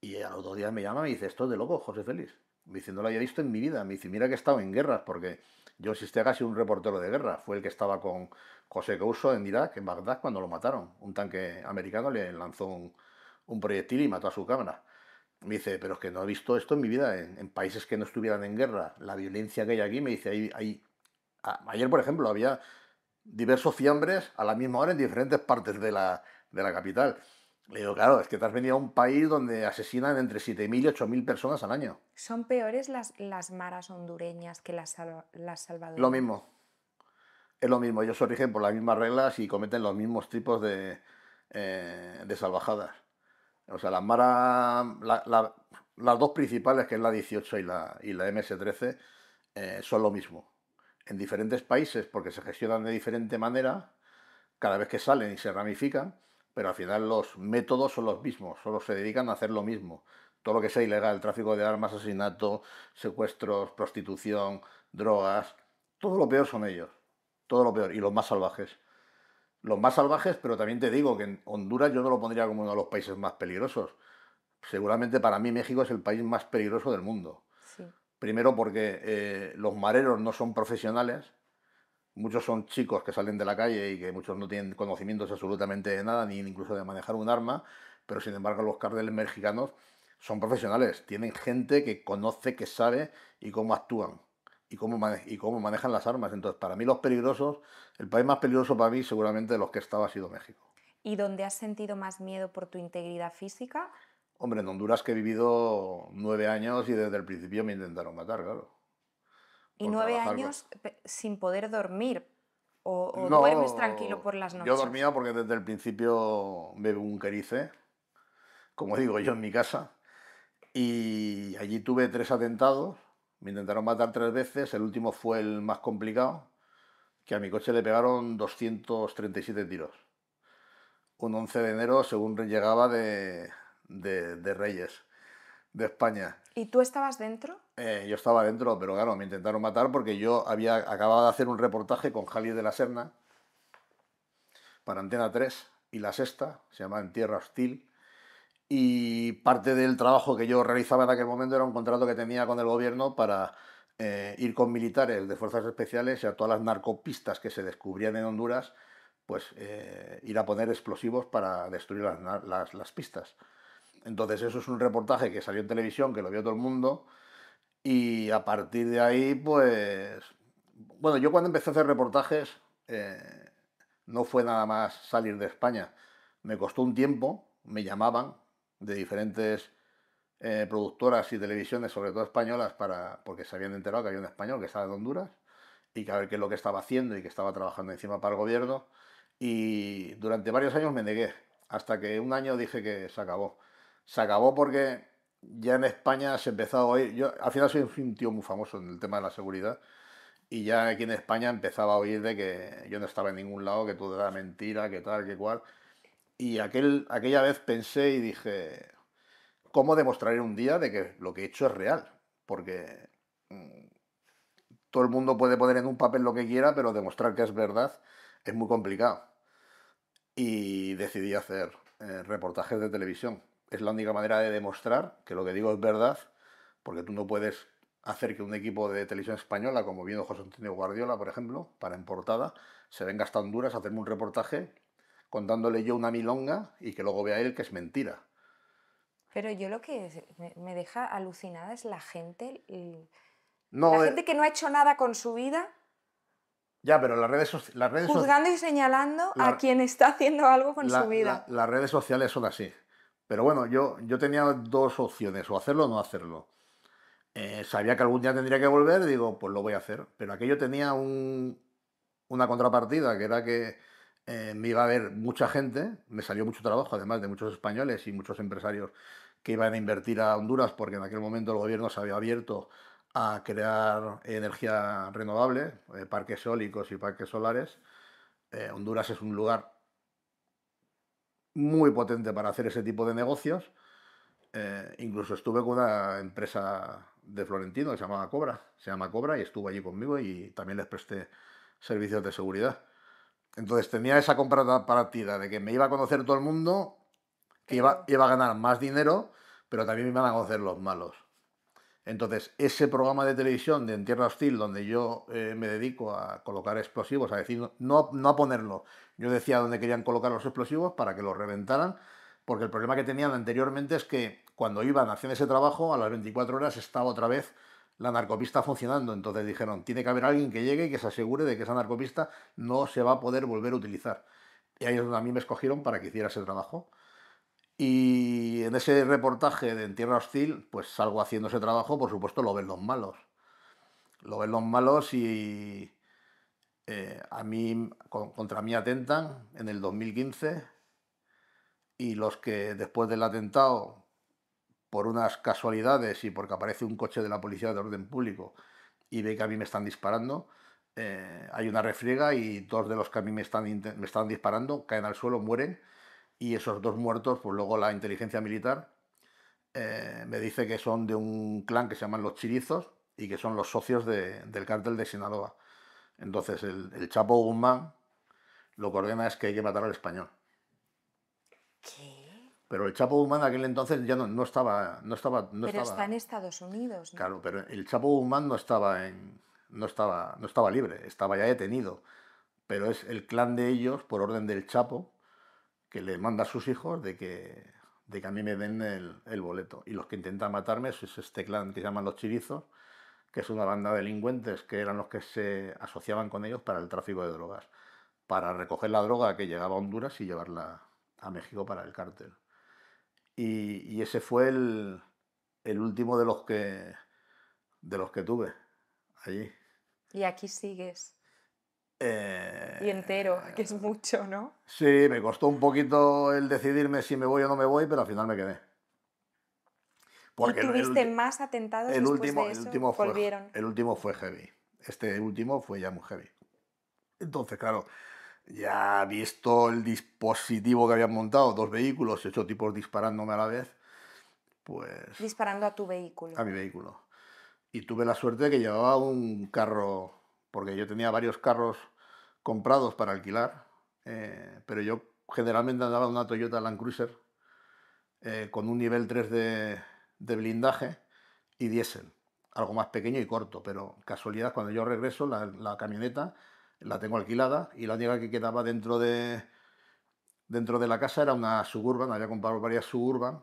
Y a los 2 días me llama y me dice, esto es de loco, José Félix. Me dice, no lo había visto en mi vida. Me dice, mira que he estado en guerras, porque yo existía casi un reportero de guerra. Fue el que estaba con José Couso en Irak, en Bagdad, cuando lo mataron. Un tanque americano le lanzó un proyectil y mató a su cámara. Me dice, pero es que no he visto esto en mi vida, en países que no estuvieran en guerra. La violencia que hay aquí, me dice, ayer, por ejemplo, había diversos fiambres a la misma hora en diferentes partes de la capital. Le digo, claro, es que te has venido a un país donde asesinan entre 7.000 y 8.000 personas al año. ¿Son peores las maras hondureñas que las Lo salvadoreñas? mismo, es lo mismo. Ellos se rigen por las mismas reglas y cometen los mismos tipos de salvajadas. O sea, las dos principales, que es la 18 y la MS-13, son lo mismo. En diferentes países, porque se gestionan de diferente manera, cada vez que salen y se ramifican, pero al final los métodos son los mismos, solo se dedican a hacer lo mismo. todo lo que sea ilegal, tráfico de armas, asesinato, secuestros, prostitución, drogas, todo lo peor son ellos, todo lo peor, y los más salvajes. Los más salvajes, pero también te digo que en Honduras yo no lo pondría como uno de los países más peligrosos. Seguramente para mí México es el país más peligroso del mundo. Sí. Primero porque los mareros no son profesionales, muchos son chicos que salen de la calle y que muchos no tienen conocimientos absolutamente de nada, ni incluso de manejar un arma, pero sin embargo los cárteles mexicanos son profesionales, tienen gente que conoce, que sabe y cómo actúan y cómo manejan las armas. Entonces, para mí los peligrosos, el país más peligroso para mí seguramente de los que he estado ha sido México. ¿Y dónde has sentido más miedo por tu integridad física? Hombre, en Honduras que he vivido 9 años y desde el principio me intentaron matar, claro, Y por 9 trabajar. años sin poder dormir, o duermes tranquilo No, por las yo noches. dormía porque desde el principio me bunkericé, como digo yo en mi casa, y allí tuve 3 atentados, me intentaron matar 3 veces, el último fue el más complicado, que a mi coche le pegaron 237 tiros. Un 11 de enero, según llegaba de Reyes, de España. ¿Y tú estabas dentro? Yo estaba dentro, pero claro, me intentaron matar porque yo había acabado de hacer un reportaje con Jali de la Serna para Antena 3 y La Sexta, se llama En Tierra Hostil, y parte del trabajo que yo realizaba en aquel momento era un contrato que tenía con el gobierno para ir con militares de fuerzas especiales y a todas las narcopistas que se descubrían en Honduras, pues ir a poner explosivos para destruir las pistas. Entonces eso es un reportaje que salió en televisión, que lo vio todo el mundo, y a partir de ahí, pues, bueno, yo cuando empecé a hacer reportajes, no fue nada más salir de España. Me costó un tiempo, me llamaban de diferentes productoras y televisiones, sobre todo españolas, porque se habían enterado que había un español que estaba en Honduras y que a ver qué es lo que estaba haciendo y que estaba trabajando encima para el gobierno. Y durante varios años me negué, hasta que un año dije que se acabó. Se acabó porque ya en España se empezó a oír. Yo al final soy un tío muy famoso en el tema de la seguridad. Y ya aquí en España empezaba a oír de que yo no estaba en ningún lado, que todo era mentira, que tal, que cual. Y aquella vez pensé y dije, ¿cómo demostraré un día de que lo que he hecho es real? Porque todo el mundo puede poner en un papel lo que quiera, pero demostrar que es verdad es muy complicado. Y decidí hacer reportajes de televisión. Es la única manera de demostrar que lo que digo es verdad, porque tú no puedes hacer que un equipo de televisión española, como vino José Antonio Guardiola, por ejemplo, para en portada, se venga hasta Honduras a hacerme un reportaje contándole yo una milonga y que luego vea él que es mentira. Pero yo lo que me deja alucinada es la gente, la No, gente que no ha hecho nada con su vida, ya, pero juzgando y señalando a la- quien está haciendo algo con su vida. las redes sociales son así. Pero bueno, yo tenía dos opciones, o hacerlo o no hacerlo. Sabía que algún día tendría que volver, digo, pues lo voy a hacer. Pero aquello tenía una contrapartida, que era que me iba a ver mucha gente, me salió mucho trabajo, además de muchos españoles y muchos empresarios que iban a invertir a Honduras, porque en aquel momento el gobierno se había abierto a crear energía renovable, parques eólicos y parques solares. Honduras es un lugar muy potente para hacer ese tipo de negocios. Incluso estuve con una empresa de Florentino que se llamaba Cobra, se llama Cobra, y estuvo allí conmigo y también les presté servicios de seguridad. Entonces tenía esa contrapartida de que me iba a conocer todo el mundo, que Pero, iba a ganar más dinero, pero también me iban a conocer los malos. Entonces, ese programa de televisión de En Tierra Hostil, donde yo me dedico a colocar explosivos, a decir, no a ponerlo, yo decía dónde querían colocar los explosivos para que los reventaran, porque el problema que tenían anteriormente es que cuando iban a hacer ese trabajo, a las 24 horas estaba otra vez la narcopista funcionando. Entonces dijeron, tiene que haber alguien que llegue y que se asegure de que esa narcopista no se va a poder volver a utilizar. Y ahí es donde a mí me escogieron para que hiciera ese trabajo. Y en ese reportaje de En Tierra Hostil, pues salgo haciendo ese trabajo, por supuesto lo ven los malos. Lo ven los malos y contra mí atentan en el 2015 y los que después del atentado, por unas casualidades y porque aparece un coche de la policía de orden público y ve que a mí me están disparando, hay una refriega y dos de los que a mí me están disparando caen al suelo, mueren y esos dos muertos, pues luego la inteligencia militar me dice que son de un clan que se llaman los Chirizos y que son los socios del cártel de Sinaloa. Entonces el Chapo Guzmán lo que ordena es que hay que matar al español. ¿Qué? Pero el Chapo Guzmán en aquel entonces ya no estaba, no Pero está en estaba, Estados Unidos, ¿no? claro, pero el Chapo Guzmán no estaba libre, estaba ya detenido. Pero es el clan de ellos, por orden del Chapo, que le manda a sus hijos de que a mí me den el boleto. Y los que intentan matarme es este clan que se llaman los Chirizos, que es una banda de delincuentes que eran los que se asociaban con ellos para el tráfico de drogas, para recoger la droga que llegaba a Honduras y llevarla a México para el cártel. Y ese fue el último de los que tuve allí. Y aquí sigues. Y entero, que Eh, es mucho, ¿no? sí, me costó un poquito el decidirme si me voy o no me voy, pero al final me quedé. ¿Y Porque tuviste más atentados el después último, de el eso? último fue, Volvieron. el último fue heavy. Este último fue ya muy heavy. Entonces, claro, ya visto el dispositivo que habían montado, dos vehículos, 8 tipos disparándome a la vez, pues Disparando a tu vehículo. a mi vehículo. Y tuve la suerte de que llevaba un carro, porque yo tenía varios carros comprados para alquilar, pero yo generalmente andaba en una Toyota Land Cruiser con un nivel 3 de blindaje y diésel, algo más pequeño y corto, pero casualidad, cuando yo regreso, la camioneta la tengo alquilada y la única que quedaba dentro de la casa era una Suburban, había comprado varias Suburban,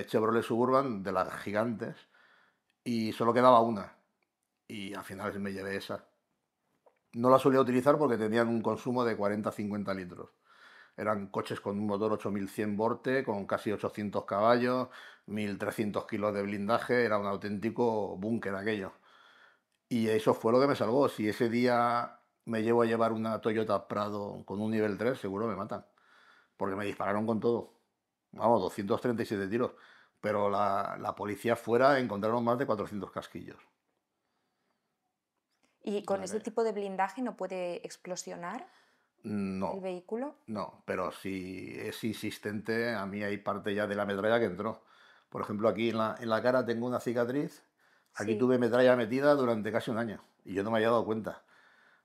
Chevrolet Suburban de las gigantes, y solo quedaba una, y al final me llevé esa. No la solía utilizar porque tenían un consumo de 40-50 litros. Eran coches con un motor 8100 Vorte, con casi 800 caballos, 1300 kilos de blindaje, era un auténtico búnker aquello. Y eso fue lo que me salvó. Si ese día me llevo a llevar una Toyota Prado con un nivel 3, seguro me matan. Porque me dispararon con todo. Vamos, 237 tiros. Pero la policía fuera encontraron más de 400 casquillos. ¿Y O con sea ese que, tipo de blindaje no puede explosionar el no, vehículo? no. Pero si es insistente, a mí hay parte ya de la metralla que entró. Por ejemplo, aquí en la cara tengo una cicatriz. Aquí Sí. tuve metralla metida durante casi un año. Y yo no me había dado cuenta.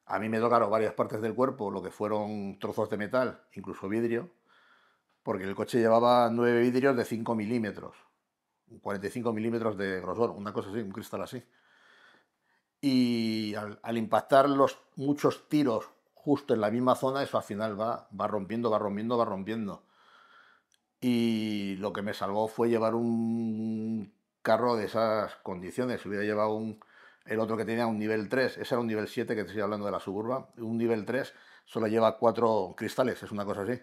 A mí me tocaron varias partes del cuerpo, lo que fueron trozos de metal, incluso vidrio, porque el coche llevaba 9 vidrios de 5 milímetros, 45 milímetros de grosor, una cosa así, un cristal así. Y al impactar los muchos tiros justo en la misma zona, eso al final va rompiendo, va rompiendo, va rompiendo. Y lo que me salvó fue llevar un carro de esas condiciones. Si hubiera llevado el otro que tenía un nivel 3, ese era un nivel 7 que te estoy hablando de la Suburban, un nivel 3 solo lleva 4 cristales, es una cosa así.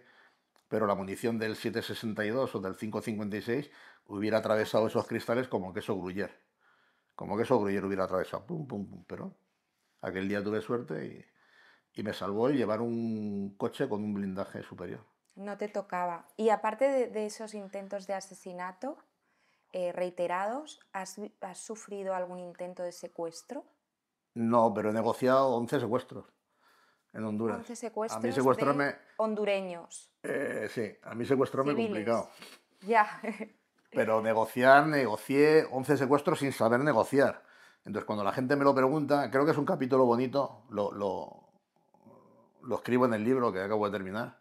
Pero la munición del 7,62 o del 5,56 hubiera atravesado esos Joder. cristales como queso gruyere. Como queso gruyere hubiera atravesado, pum, pum, pum. Pero aquel día tuve suerte y me salvó el llevar un coche con un blindaje superior. No te tocaba. Y aparte de esos intentos de asesinato reiterados, ¿has sufrido algún intento de secuestro? No, pero he negociado 11 secuestros en Honduras. 11 A mí secuestros de secuestrarme, hondureños, sí, a mí secuestrarme complicado. civiles. Ya. Pero negocié 11 secuestros sin saber negociar. Entonces, cuando la gente me lo pregunta, creo que es un capítulo bonito, lo escribo en el libro que acabo de terminar.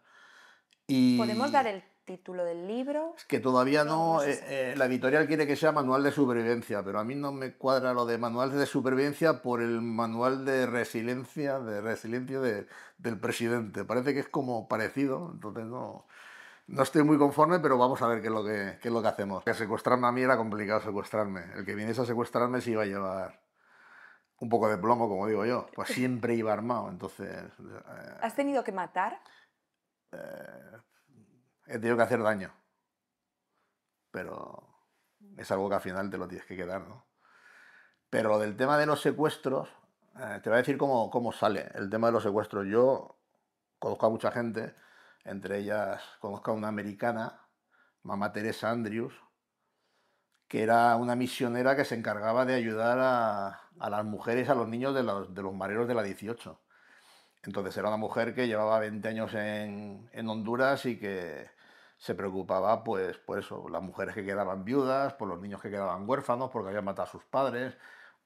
¿Podemos Y dar el título del libro? es que todavía No, no no, se sabe. la editorial quiere que sea manual de supervivencia, pero a mí no me cuadra lo de manual de supervivencia por el manual de resiliencia del presidente. Parece que es como parecido, entonces no estoy muy conforme, pero vamos a ver qué es lo que hacemos. Que secuestrarme a mí era complicado secuestrarme. El que viniese a secuestrarme se iba a llevar un poco de plomo, como digo yo. Pues siempre iba armado, entonces ¿Has tenido que matar? he tenido que hacer daño, pero es algo que al final te lo tienes que quedar, ¿no? Pero lo del tema de los secuestros, te voy a decir cómo sale el tema de los secuestros. Yo conozco a mucha gente, entre ellas conozco a una americana, Mamá Teresa Andrews, que era una misionera que se encargaba de ayudar a las mujeres y a los niños de los mareros de la 18. Entonces era una mujer que llevaba 20 años en Honduras y que se preocupaba pues por eso, las mujeres que quedaban viudas, por los niños que quedaban huérfanos porque habían matado a sus padres,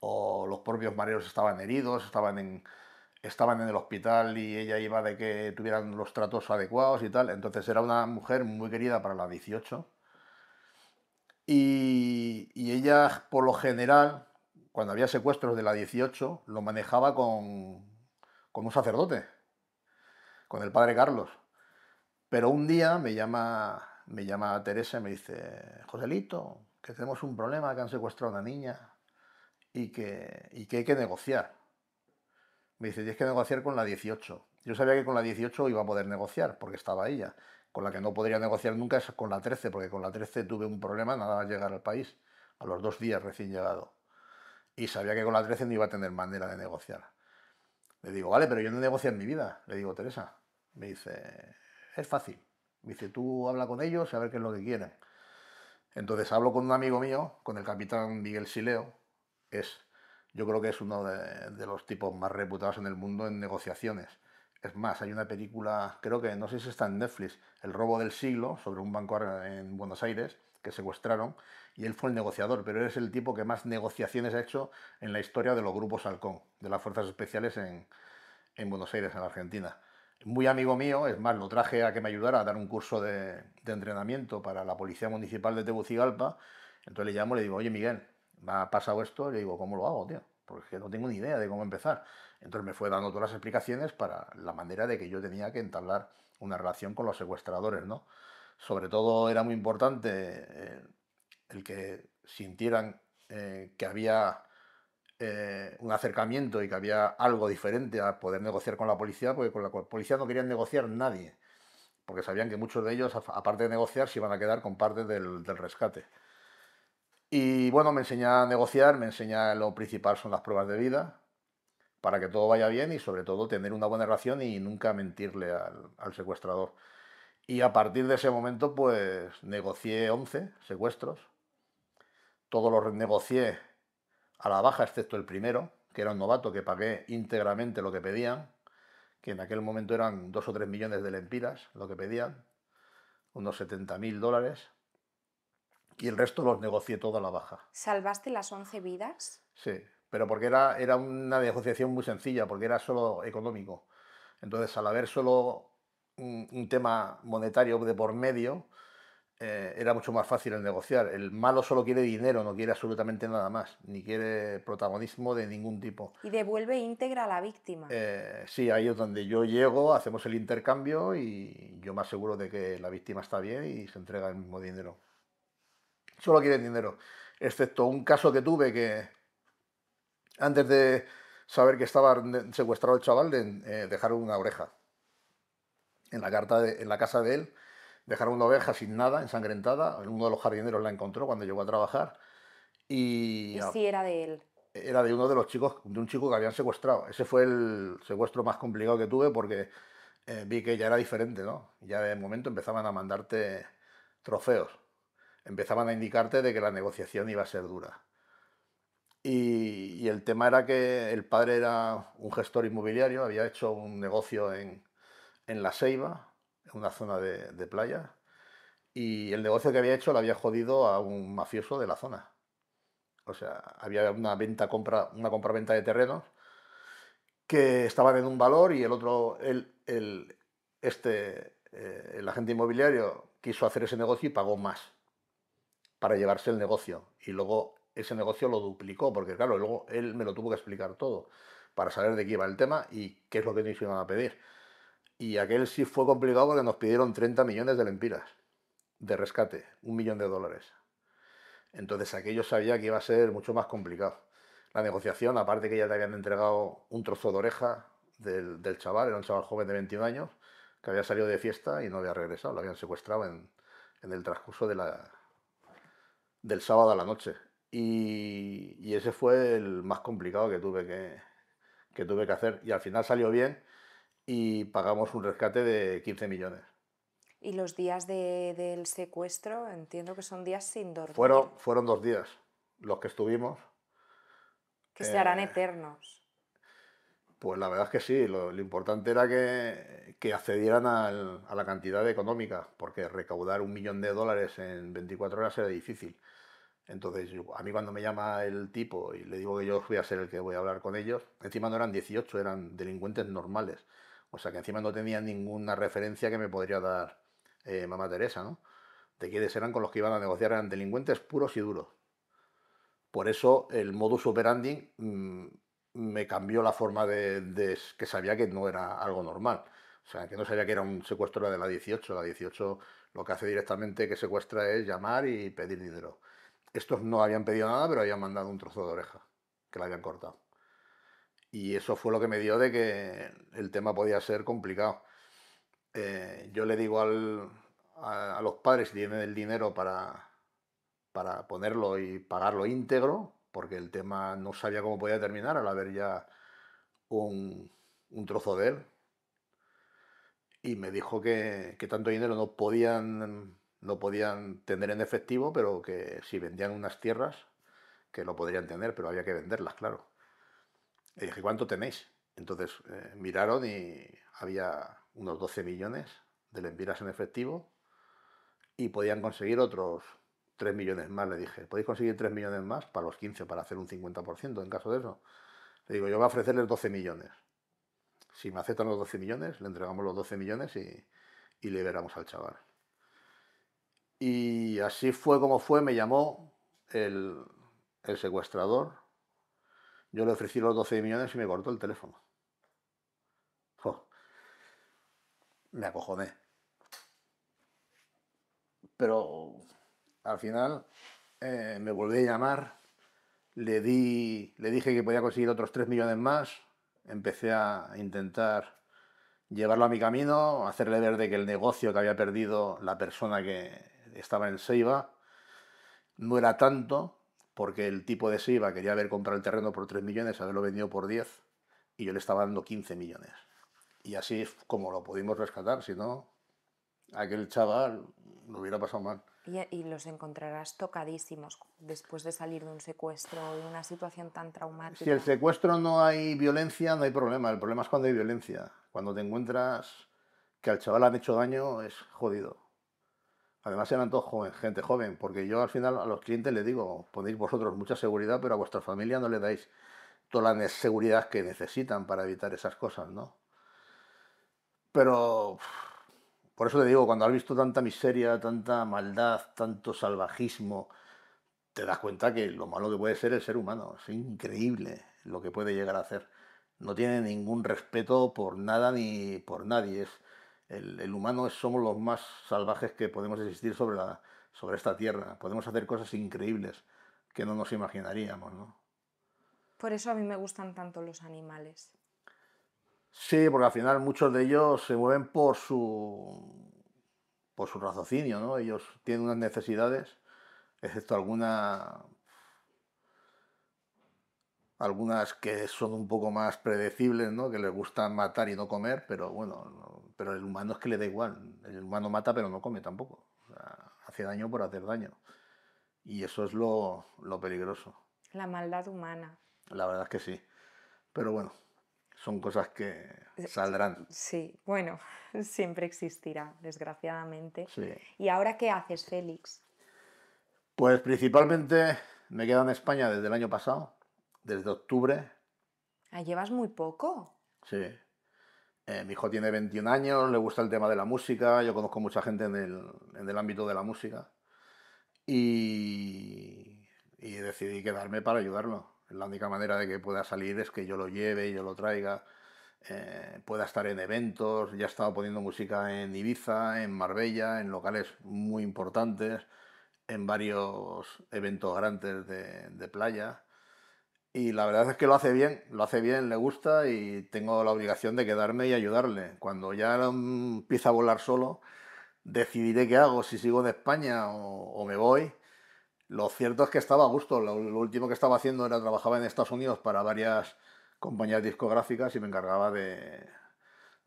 o los propios maridos estaban heridos, estaban en el hospital y ella iba de que tuvieran los tratos adecuados y tal. Entonces era una mujer muy querida para la 18 y ella, por lo general, cuando había secuestros de la 18 lo manejaba con un sacerdote, con el padre Carlos. Pero un día me llama Teresa y me dice, Joselito, que tenemos un problema, que han secuestrado a una niña y que hay que negociar. Me dice, tienes que negociar con la 18. Yo sabía que con la 18 iba a poder negociar, porque estaba ella. Con la que no podría negociar nunca es con la 13, porque con la 13 tuve un problema nada más llegar al país, a los 2 días recién llegado. Y sabía que con la 13 no iba a tener manera de negociar. Le digo, vale, pero yo no negocio en mi vida. Le digo, Teresa. Me dice, es fácil. Me dice, tú habla con ellos a ver qué es lo que quieren. Entonces hablo con un amigo mío, con el capitán Miguel Sileo. Es, yo creo que es uno de los tipos más reputados en el mundo en negociaciones. Es más, hay una película, creo que no sé si está en Netflix, El robo del siglo, sobre un banco en Buenos Aires que secuestraron, y él fue el negociador, pero es el tipo que más negociaciones ha hecho en la historia de los grupos Halcón, de las fuerzas especiales en Buenos Aires, en Argentina. Muy amigo mío, es más, lo traje a que me ayudara a dar un curso de entrenamiento para la Policía Municipal de Tegucigalpa. Entonces le llamo y le digo, oye Miguel, me ha pasado esto, y le digo, ¿cómo lo hago, tío? Porque es que no tengo ni idea de cómo empezar. Entonces me fue dando todas las explicaciones para la manera de que yo tenía que entablar una relación con los secuestradores, ¿no? Sobre todo era muy importante el que sintieran que había un acercamiento y que había algo diferente a poder negociar con la policía, porque con la policía no querían negociar nadie, porque sabían que muchos de ellos, aparte de negociar, se iban a quedar con parte del rescate. Y bueno, me enseña a negociar, me enseña lo principal son las pruebas de vida, para que todo vaya bien y sobre todo tener una buena relación y nunca mentirle al secuestrador. Y a partir de ese momento, pues negocié 11 secuestros, todos los negocié a la baja, excepto el primero, que era un novato que pagué íntegramente lo que pedían, que en aquel momento eran 2 o 3 millones de lempiras lo que pedían, unos 70.000 dólares, y el resto los negocié todo a la baja. ¿Salvaste las 11 vidas? Sí, pero porque era una negociación muy sencilla, porque era solo económico. Entonces, al haber solo un tema monetario de por medio, era mucho más fácil el negociar. El malo solo quiere dinero, no quiere absolutamente nada más, ni quiere protagonismo de ningún tipo. Y devuelve íntegra a la víctima. Sí, ahí es donde yo llego, hacemos el intercambio y yo me aseguro de que la víctima está bien y se entrega el mismo dinero. Solo quieren dinero, excepto un caso que tuve que antes de saber que estaba secuestrado el chaval, dejaron una oreja en la casa de él. Dejaron una oveja sin nada, ensangrentada. Uno de los jardineros la encontró cuando llegó a trabajar y Y si era de él. era de uno de los chicos, de un chico que habían secuestrado. Ese fue el secuestro más complicado que tuve porque vi que ya era diferente, ¿no? Ya de momento empezaban a mandarte trofeos, empezaban a indicarte de que la negociación iba a ser dura. Y el tema era que el padre era un gestor inmobiliario, había hecho un negocio en La Ceiba, en una zona de playa, y el negocio que había hecho lo había jodido a un mafioso de la zona. O sea, había una compra-venta de terrenos que estaban en un valor y el otro, el agente inmobiliario quiso hacer ese negocio y pagó más para llevarse el negocio. Y luego ese negocio lo duplicó, porque claro, luego él me lo tuvo que explicar todo para saber de qué iba el tema y qué es lo que nos iban a pedir. Y aquel sí fue complicado porque nos pidieron 30 millones de lempiras de rescate, 1 millón de dólares. Entonces aquello sabía que iba a ser mucho más complicado. La negociación, aparte que ya te habían entregado un trozo de oreja del chaval, era un chaval joven de 21 años, que había salido de fiesta y no había regresado, lo habían secuestrado en el transcurso del sábado a la noche. Y ese fue el más complicado que tuve que hacer. Y al final salió bien y pagamos un rescate de 15 millones. Y los días del secuestro, entiendo que son días sin dormir, Fueron 2 días los que estuvimos. que se harán eh, eternos. Pues la verdad es que sí, lo importante era que accedieran a la cantidad económica, porque recaudar $1 millón en 24 horas era difícil. Entonces, a mí cuando me llama el tipo y le digo que yo voy a ser el que voy a hablar con ellos, encima no eran 18, eran delincuentes normales. O sea que encima no tenían ninguna referencia que me podría dar Mamá Teresa, ¿no? De quienes eran con los que iban a negociar, eran delincuentes puros y duros. Por eso el modus operandi me cambió la forma que sabía que no era algo normal. O sea, que no sabía que era un secuestro de la 18. La 18 lo que hace directamente que secuestra es llamar y pedir dinero. Estos no habían pedido nada, pero habían mandado un trozo de oreja, que la habían cortado. Y eso fue lo que me dio de que el tema podía ser complicado. Yo le digo a los padres si tienen el dinero para ponerlo y pagarlo íntegro, porque el tema no sabía cómo podía terminar al haber ya un trozo de él. Y me dijo que tanto dinero no podían tener en efectivo, pero que si vendían unas tierras, que lo podrían tener, pero había que venderlas, claro. Y dije, ¿cuánto tenéis? Entonces miraron y había unos 12 millones de lempiras en efectivo y podían conseguir otros 3 millones más. Le dije, ¿podéis conseguir 3 millones más para los 15 para hacer un 50% en caso de eso? Le digo, yo voy a ofrecerles 12 millones. Si me aceptan los 12 millones, le entregamos los 12 millones y liberamos al chaval. Y así fue como fue, me llamó el, el secuestrador. Yo le ofrecí los 12 millones y me cortó el teléfono. Jo, me acojoné. Pero al final me volví a llamar, le dije que podía conseguir otros 3 millones más, empecé a intentar llevarlo a mi camino, hacerle ver de que el negocio que había perdido la persona que estaba en Seiba no era tanto, porque el tipo de Seiba quería haber comprado el terreno por 3 millones, haberlo vendido por 10, y yo le estaba dando 15 millones. Y así es como lo pudimos rescatar, si no, aquel chaval lo hubiera pasado mal. Y los encontrarás tocadísimos después de salir de un secuestro, de una situación tan Si el traumática. secuestro no hay violencia, no hay problema. El problema es cuando hay violencia. Cuando te encuentras que al chaval le han hecho daño, es jodido. Además eran todos gente joven, porque yo al final a los clientes les digo, ponéis vosotros mucha seguridad, pero a vuestra familia no le dais toda la seguridad que necesitan para evitar esas cosas, ¿no? Pero por eso te digo, cuando has visto tanta miseria, tanta maldad, tanto salvajismo, te das cuenta que lo malo que puede ser el ser humano. Es increíble lo que puede llegar a hacer. No tiene ningún respeto por nada ni por nadie. El humano somos los más salvajes que podemos existir sobre esta tierra. Podemos hacer cosas increíbles que no nos imaginaríamos, ¿no? Por eso a mí me gustan tanto los animales. Sí, porque al final muchos de ellos se mueven por su raciocinio, ¿no? Ellos tienen unas necesidades, excepto algunas que son un poco más predecibles, ¿no? Que les gusta matar y no comer, pero bueno, pero el humano es que le da igual. El humano mata pero no come tampoco. O sea, hace daño por hacer daño. Y eso es lo peligroso. La maldad humana. La verdad es que sí. Pero bueno, son cosas que saldrán. Sí, bueno, siempre existirá, desgraciadamente. Sí. ¿Y ahora qué haces, Félix? Pues principalmente me he quedado en España desde el año pasado, desde octubre. Ah, ¿llevas muy poco? Sí. Mi hijo tiene 21 años, le gusta el tema de la música, yo conozco mucha gente en el ámbito de la música y decidí quedarme para ayudarlo. La única manera de que pueda salir es que yo lo lleve, yo lo traiga, pueda estar en eventos. Ya he estado poniendo música en Ibiza, en Marbella, en locales muy importantes, en varios eventos grandes de playa. Y la verdad es que lo hace bien, le gusta y tengo la obligación de quedarme y ayudarle. Cuando ya empieza a volar solo, decidiré qué hago, si sigo en España o me voy. Lo cierto es que estaba a gusto. Lo último que estaba haciendo era trabajaba en Estados Unidos para varias compañías discográficas y me encargaba de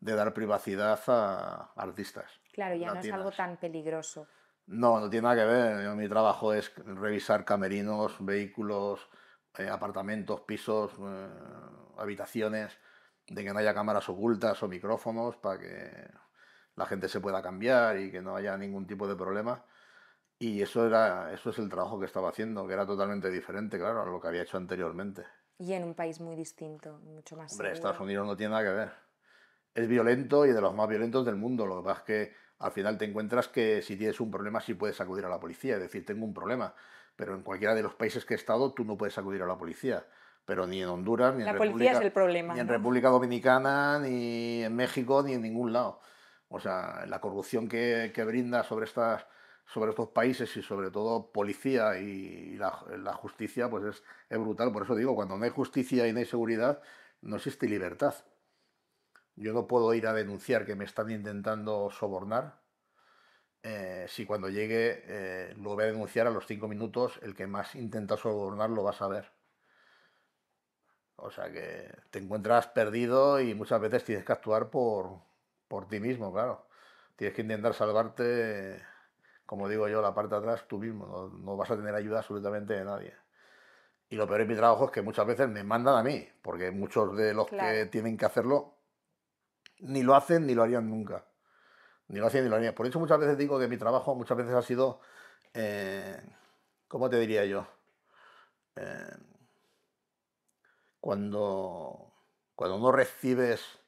dar privacidad a artistas Claro, ya no es algo latinas. tan peligroso. No, no tiene nada que ver. Mi trabajo es revisar camerinos, vehículos, apartamentos, pisos, habitaciones. de que no haya cámaras ocultas o micrófonos para que la gente se pueda cambiar y que no haya ningún tipo de problema. Y eso es el trabajo que estaba haciendo, que era totalmente diferente, claro, a lo que había hecho anteriormente. Y en un país muy distinto, mucho más Hombre, Estados seguro. Unidos no tiene nada que ver. Es violento y de los más violentos del mundo. Lo que pasa es que al final te encuentras que si tienes un problema sí puedes acudir a la policía, es decir, tengo un problema. Pero en cualquiera de los países que he estado tú no puedes acudir a la policía. Pero ni en Honduras, La policía es el Ni problema, en ¿no? República Dominicana, ni en México, ni en ningún lado. O sea, la corrupción que brinda sobre estos países y sobre todo policía y la justicia, pues es brutal. Por eso digo, cuando no hay justicia y no hay seguridad, no existe libertad. Yo no puedo ir a denunciar que me están intentando sobornar si cuando llegue lo voy a denunciar a los 5 minutos, el que más intenta sobornar lo va a saber. O sea que te encuentras perdido y muchas veces tienes que actuar por ti mismo, claro. Tienes que intentar salvarte, como digo yo, la parte de atrás tú mismo. No, no vas a tener ayuda absolutamente de nadie. Y lo peor de mi trabajo es que muchas veces me mandan a mí, porque muchos de los que Claro. tienen que hacerlo ni lo hacen ni lo harían nunca. Ni lo hacía ni lo haría. Por eso muchas veces digo que mi trabajo muchas veces ha sido, eh, ¿cómo te diría yo? Eh, cuando, cuando no recibes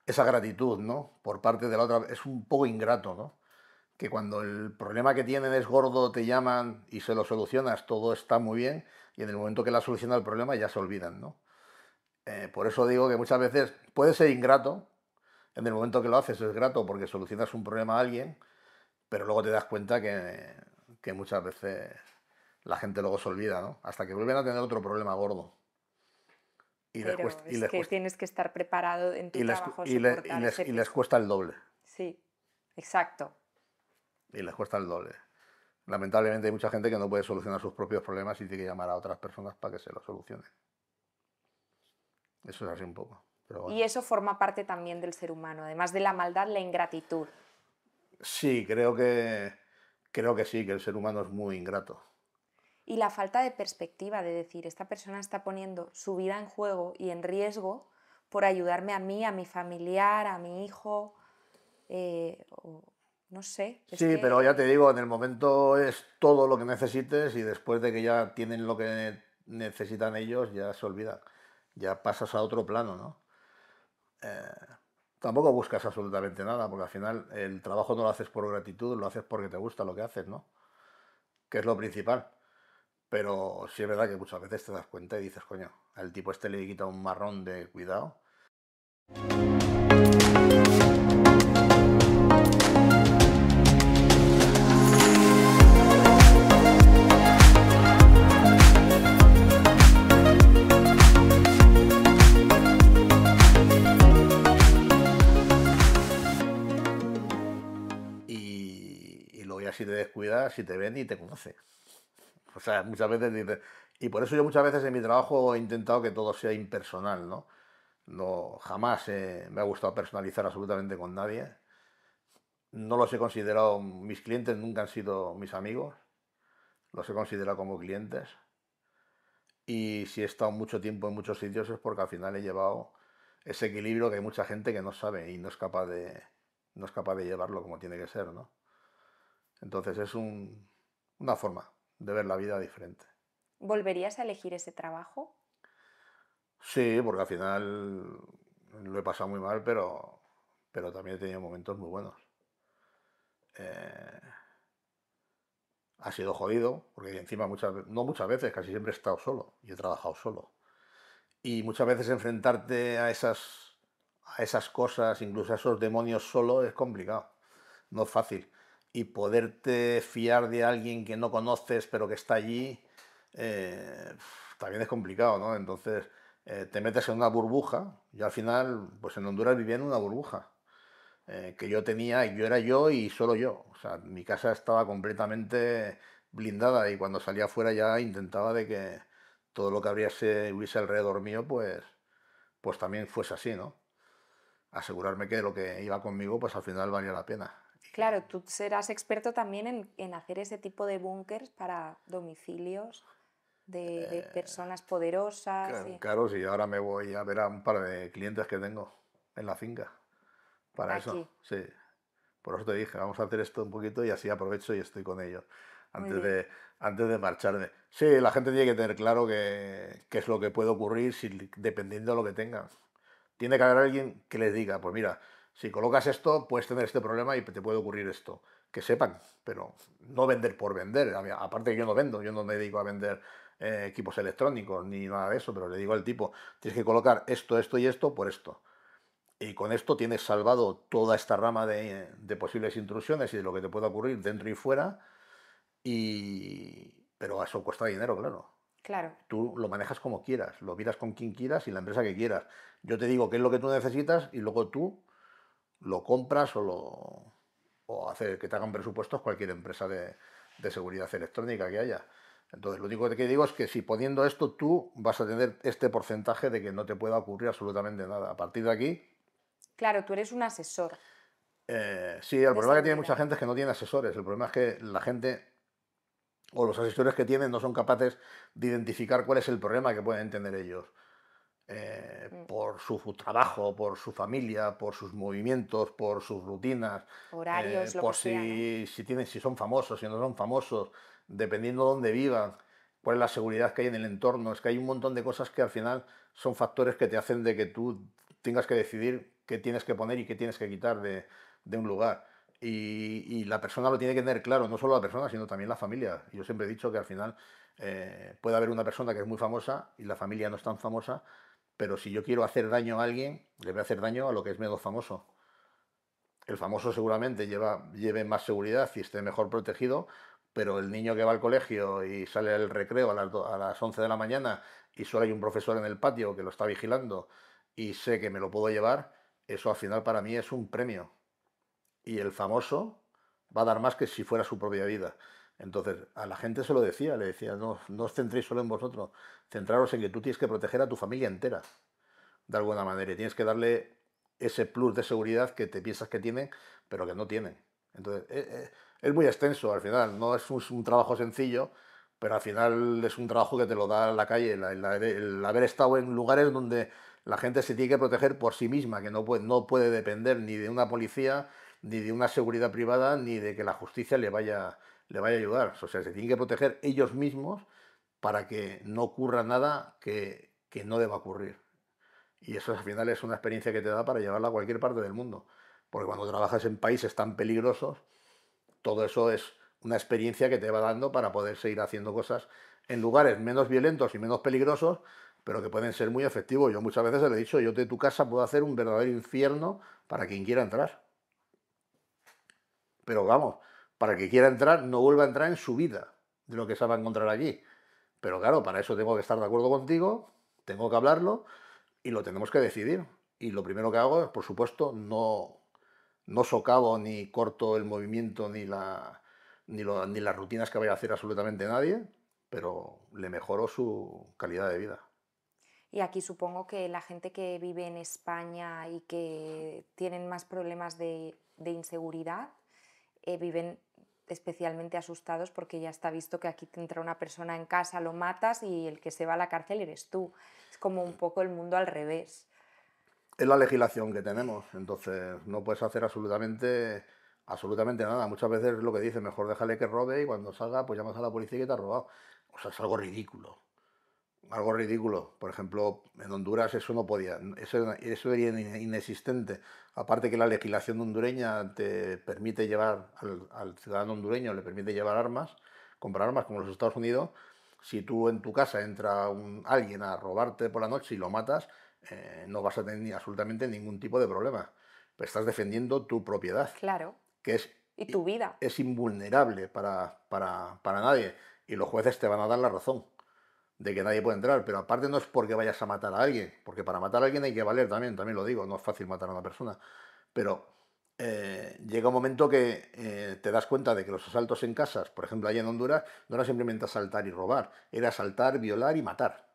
esa gratitud, ¿no? Por parte de la otra, es un poco ingrato, ¿no? Que cuando el problema que tienen es gordo, te llaman y se lo solucionas, todo está muy bien, y en el momento que la soluciona el problema ya se olvidan, ¿no? Por eso digo que muchas veces puede ser ingrato, en el momento que lo haces es grato porque solucionas un problema a alguien, pero luego te das cuenta que muchas veces la gente luego se olvida, ¿no? Hasta que vuelven a tener otro problema gordo. Pero Y es les que cuesta, tienes que estar preparado en tu y les, trabajo a soportar ese y les peso. cuesta el doble. Sí, exacto. Y les cuesta el doble. Lamentablemente hay mucha gente que no puede solucionar sus propios problemas y tiene que llamar a otras personas para que se lo solucionen. Eso es así un poco. Pero Y bueno. eso forma parte también del ser humano, además de la maldad, la ingratitud. Sí, creo que sí, que el ser humano es muy ingrato. Y la falta de perspectiva de decir, esta persona está poniendo su vida en juego y en riesgo por ayudarme a mí, a mi familiar, a mi hijo, o no sé, es Sí, pero ya te que, digo, en el momento es todo lo que necesites y después de que ya tienen lo que necesitan ellos, ya se olvidan. Ya pasas a otro plano, ¿no? Tampoco buscas absolutamente nada, porque al final el trabajo no lo haces por gratitud, lo haces porque te gusta lo que haces, ¿no? Que es lo principal. Pero sí es verdad que muchas veces te das cuenta y dices, coño, al tipo este le quita un marrón de cuidado. Y luego ya si te descuidas, si te ven y te conoce. O sea, muchas veces dices... Y por eso yo muchas veces en mi trabajo he intentado que todo sea impersonal, ¿no? No, jamás me ha gustado personalizar absolutamente con nadie. No los he considerado, mis clientes nunca han sido mis amigos, los he considerado como clientes. Y si he estado mucho tiempo en muchos sitios es porque al final he llevado ese equilibrio que hay mucha gente que no sabe y no es capaz de llevarlo como tiene que ser, ¿no? Entonces es una forma de ver la vida diferente. ¿volverías a elegir ese trabajo? Sí, porque al final lo he pasado muy mal, pero también he tenido momentos muy buenos. Eh, Ha sido jodido, porque encima no muchas veces, casi siempre he estado solo y he trabajado solo. Y muchas veces enfrentarte a esas cosas, incluso a esos demonios solo, es complicado, no es fácil. Y poderte fiar de alguien que no conoces pero que está allí, eh, también es complicado, ¿no? Entonces te metes en una burbuja. Yo al final, pues en Honduras vivía en una burbuja que yo tenía, y yo era yo y solo yo. O sea, mi casa estaba completamente blindada y cuando salía afuera ya intentaba de que todo lo que hubiese alrededor mío, pues también fuese así, ¿no? Asegurarme que lo que iba conmigo, pues al final valía la pena. Claro, tú serás experto también en hacer ese tipo de búnkers para domicilios. de personas poderosas. Claro, si ahora me voy a ver a un par de clientes que tengo en la finca, para eso, Aquí, sí. Por eso te dije, vamos a hacer esto un poquito y así aprovecho y estoy con ellos muy antes bien. de, antes de marcharme. Sí, la gente tiene que tener claro qué es lo que puede ocurrir dependiendo de lo que tengan. Tiene que haber alguien que les diga, pues mira, si colocas esto, puedes tener este problema y te puede ocurrir esto. Que sepan, pero no vender por vender. Aparte que yo no vendo, yo no me dedico a vender equipos electrónicos ni nada de eso, pero le digo al tipo, tienes que colocar esto, esto y esto por esto. Y con esto tienes salvado toda esta rama de posibles intrusiones y de lo que te pueda ocurrir dentro y fuera. Pero eso cuesta dinero, claro. Claro, Tú lo manejas como quieras, lo miras con quien quieras y la empresa que quieras. Yo te digo qué es lo que tú necesitas y luego tú lo compras o hacer que te hagan presupuestos cualquier empresa de seguridad electrónica que haya. Entonces, lo único que digo es que si poniendo esto tú vas a tener este porcentaje de que no te pueda ocurrir absolutamente nada. A partir de aquí, claro, tú eres un asesor sí, el de problema que tiene mucha seguridad. gente es que no tiene asesores. El problema es que la gente o los asesores que tienen no son capaces de identificar cuál es el problema que pueden tener ellos. Mm, Por su trabajo, por su familia, por sus movimientos, por sus rutinas, horarios, lo que por sea, ¿no? si son famosos, si no son famosos, dependiendo de dónde vivan, cuál es la seguridad que hay en el entorno. Es que hay un montón de cosas que al final son factores que te hacen de que tú tengas que decidir qué tienes que poner y qué tienes que quitar de un lugar. Y la persona lo tiene que tener claro, no solo la persona, sino también la familia. Yo siempre he dicho que al final puede haber una persona que es muy famosa y la familia no es tan famosa, pero si yo quiero hacer daño a alguien, le voy a hacer daño a lo que es menos famoso. El famoso seguramente lleve más seguridad y esté mejor protegido, pero el niño que va al colegio y sale al recreo a las 11 de la mañana y solo hay un profesor en el patio que lo está vigilando y sé que me lo puedo llevar, eso al final para mí es un premio. Y el famoso va a dar más que si fuera su propia vida. Entonces, a la gente se lo decía, le decía, no, no os centréis solo en vosotros, centraros en que tú tienes que proteger a tu familia entera de alguna manera. Y tienes que darle ese plus de seguridad que te piensas que tienen, pero que no tienen. Entonces, es muy extenso al final, no es un trabajo sencillo, pero al final es un trabajo que te lo da la calle, el haber estado en lugares donde la gente se tiene que proteger por sí misma, que no puede depender ni de una policía, ni de una seguridad privada, ni de que la justicia le vaya a ayudar. O sea, se tienen que proteger ellos mismos para que no ocurra nada que no deba ocurrir. Y eso al final es una experiencia que te da para llevarla a cualquier parte del mundo. Porque cuando trabajas en países tan peligrosos, todo eso es una experiencia que te va dando para poder seguir haciendo cosas en lugares menos violentos y menos peligrosos, pero que pueden ser muy efectivos. Yo muchas veces le he dicho, yo de tu casa puedo hacer un verdadero infierno para quien quiera entrar. Pero vamos, para el que quiera entrar, no vuelva a entrar en su vida de lo que se va a encontrar allí. Pero claro, para eso tengo que estar de acuerdo contigo, tengo que hablarlo y lo tenemos que decidir. Y lo primero que hago es, por supuesto, no socavo ni corto el movimiento ni las rutinas que vaya a hacer absolutamente nadie, pero le mejoro su calidad de vida. Y aquí supongo que la gente que vive en España y que tienen más problemas de inseguridad, viven especialmente asustados porque ya está visto que aquí te entra una persona en casa, lo matas y el que se va a la cárcel eres tú. Es como un poco el mundo al revés. Es la legislación que tenemos, entonces no puedes hacer absolutamente nada. Muchas veces es lo que dice, mejor déjale que robe y cuando salga, pues llamas a la policía que te ha robado. O sea, es algo ridículo. Algo ridículo. Por ejemplo, en Honduras eso no podía, eso era inexistente. Aparte que la legislación hondureña te permite llevar al ciudadano hondureño, le permite llevar armas, comprar armas como en los Estados Unidos. Si tú en tu casa entra alguien a robarte por la noche y lo matas, no vas a tener absolutamente ningún tipo de problema. Pero estás defendiendo tu propiedad, Claro. que Y tu vida. es invulnerable para nadie. Y los jueces te van a dar la razón de que nadie puede entrar, pero aparte no es porque vayas a matar a alguien, porque para matar a alguien hay que valer también lo digo, no es fácil matar a una persona, pero llega un momento que te das cuenta de que los asaltos en casas, por ejemplo allá en Honduras, no era simplemente asaltar y robar, era asaltar, violar y matar.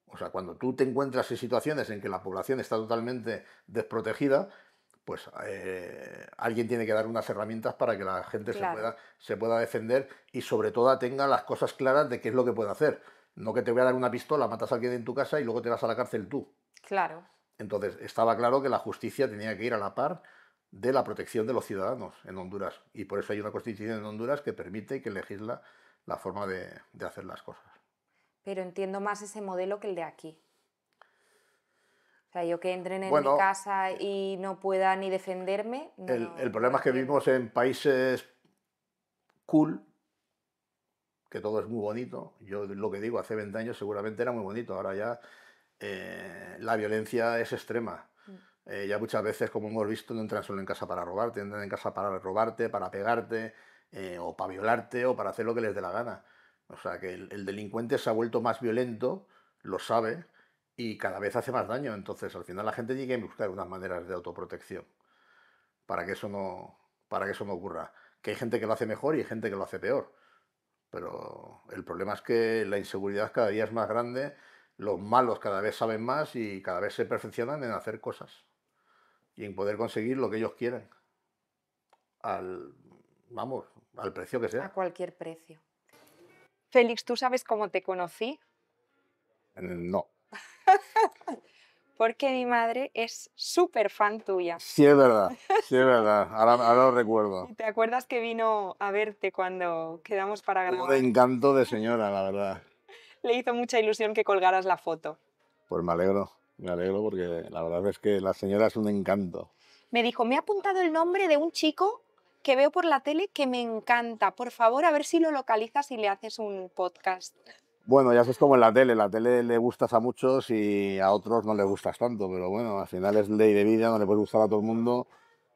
O sea, cuando tú te encuentras en situaciones en que la población está totalmente desprotegida, pues alguien tiene que dar unas herramientas para que la gente Claro, se pueda defender y sobre todo tenga las cosas claras de qué es lo que puede hacer. No que te voy a dar una pistola, matas a alguien en tu casa y luego te vas a la cárcel tú. claro. Entonces, estaba claro que la justicia tenía que ir a la par de la protección de los ciudadanos en Honduras. Y por eso hay una constitución en Honduras que permite y que legisla la forma de hacer las cosas. Pero entiendo más ese modelo que el de aquí. O sea, yo que entren en mi Bueno, casa y no pueda ni defenderme, el no lo problema es que entiendo. vivimos en países cool, que todo es muy bonito. Yo lo que digo, hace 20 años seguramente era muy bonito. Ahora ya la violencia es extrema. Mm. Ya muchas veces, como hemos visto, no entran solo en casa para robarte, entran en casa para robarte, para pegarte, o para violarte, o para hacer lo que les dé la gana. O sea que el delincuente se ha vuelto más violento, lo sabe, y cada vez hace más daño. Entonces, al final la gente tiene que buscar unas maneras de autoprotección para que eso no, para que eso no ocurra. Que hay gente que lo hace mejor y hay gente que lo hace peor. Pero el problema es que la inseguridad cada día es más grande, los malos cada vez saben más y cada vez se perfeccionan en hacer cosas y en poder conseguir lo que ellos quieren, al, vamos, al precio que A sea. cualquier precio. Félix, ¿tú sabes cómo te conocí? No. Porque mi madre es súper fan tuya. Sí es verdad, ahora lo recuerdo. ¿Y te acuerdas que vino a verte cuando quedamos para Un grabar? encanto de señora, la verdad. Le hizo mucha ilusión que colgaras la foto. Pues me alegro porque la verdad es que la señora es un encanto. Me dijo, me ha apuntado el nombre de un chico que veo por la tele que me encanta. Por favor, a ver si lo localizas y le haces un podcast. Bueno, ya es como en la tele le gustas a muchos y a otros no les gustas tanto, pero bueno, al final es ley de vida, no le puedes gustar a todo el mundo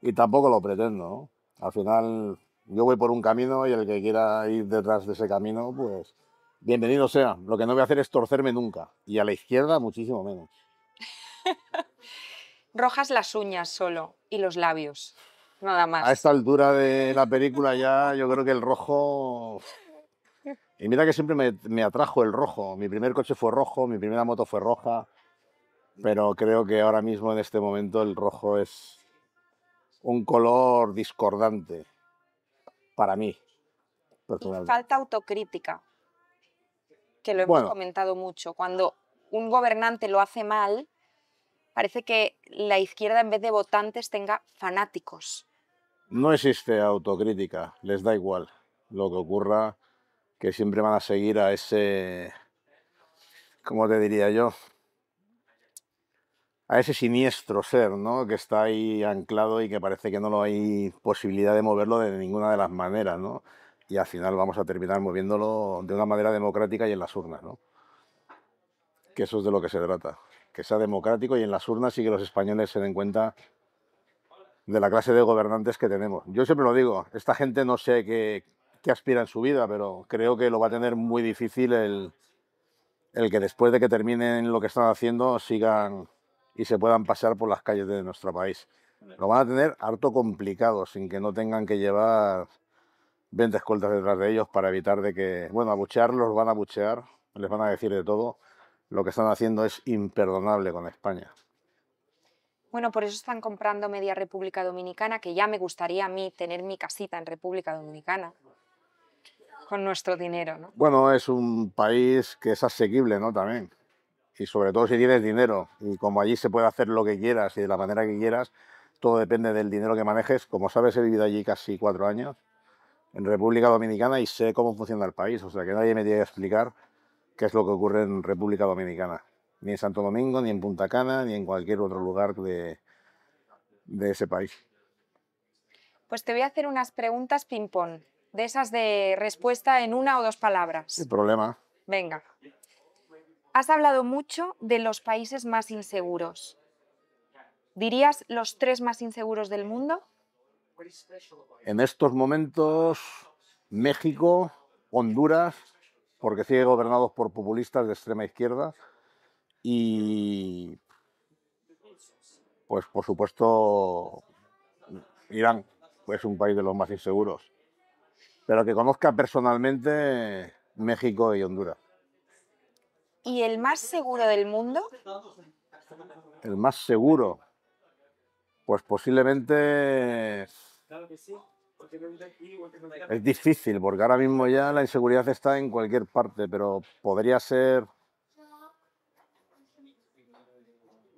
y tampoco lo pretendo, ¿no? Al final yo voy por un camino y el que quiera ir detrás de ese camino, pues bienvenido sea. Lo que no voy a hacer es torcerme nunca y a la izquierda muchísimo menos. Rojas las uñas solo y los labios, nada A más. esta altura de la película ya yo creo que el rojo... Y mira que siempre me atrajo el rojo. Mi primer coche fue rojo, mi primera moto fue roja. Pero creo que ahora mismo en este momento el rojo es un color discordante para mí, Y personalmente. falta autocrítica, que lo hemos Bueno, comentado mucho. Cuando un gobernante lo hace mal, parece que la izquierda en vez de votantes tenga fanáticos. no existe autocrítica, les da igual lo que ocurra, que siempre van a seguir a ese, ¿cómo te diría yo? A ese siniestro ser, ¿no? Que está ahí anclado y que parece que no lo hay posibilidad de moverlo de ninguna de las maneras, ¿no? Y al final vamos a terminar moviéndolo de una manera democrática y en las urnas, ¿no? Que eso es de lo que se trata, que sea democrático y en las urnas y que los españoles se den cuenta de la clase de gobernantes que tenemos. Yo siempre lo digo, esta gente no sé qué aspira en su vida, pero creo que lo va a tener muy difícil el que después de que terminen lo que están haciendo sigan y se puedan pasear por las calles de nuestro país. Lo van a tener harto complicado, sin que no tengan que llevar 20 escoltas detrás de ellos para evitar de que, bueno, abuchear los van a abuchear, les van a decir de todo. Lo que están haciendo es imperdonable con España. Bueno, por eso están comprando media República Dominicana, que ya me gustaría a mí tener mi casita en República Dominicana, con nuestro dinero, ¿no? Bueno, es un país que es asequible, ¿no? También. Y sobre todo si tienes dinero. Y como allí se puede hacer lo que quieras y de la manera que quieras, todo depende del dinero que manejes. Como sabes, he vivido allí casi 4 años, en República Dominicana, y sé cómo funciona el país. O sea, que nadie me tiene que explicar qué es lo que ocurre en República Dominicana. Ni en Santo Domingo, ni en Punta Cana, ni en cualquier otro lugar de ese país. Pues te voy a hacer unas preguntas ping-pong, de esas de respuesta en una o dos Sin palabras. problema. Venga. Has hablado mucho de los países más inseguros. ¿Dirías los tres más inseguros del mundo? En estos momentos, México, Honduras, porque sigue gobernados por populistas de extrema izquierda, y pues por supuesto Irán, pues un país de los más inseguros. Pero que conozca personalmente México y Honduras. ¿Y el más seguro del mundo? El más seguro, Pues posiblemente es difícil, porque ahora mismo ya la inseguridad está en cualquier parte, pero podría ser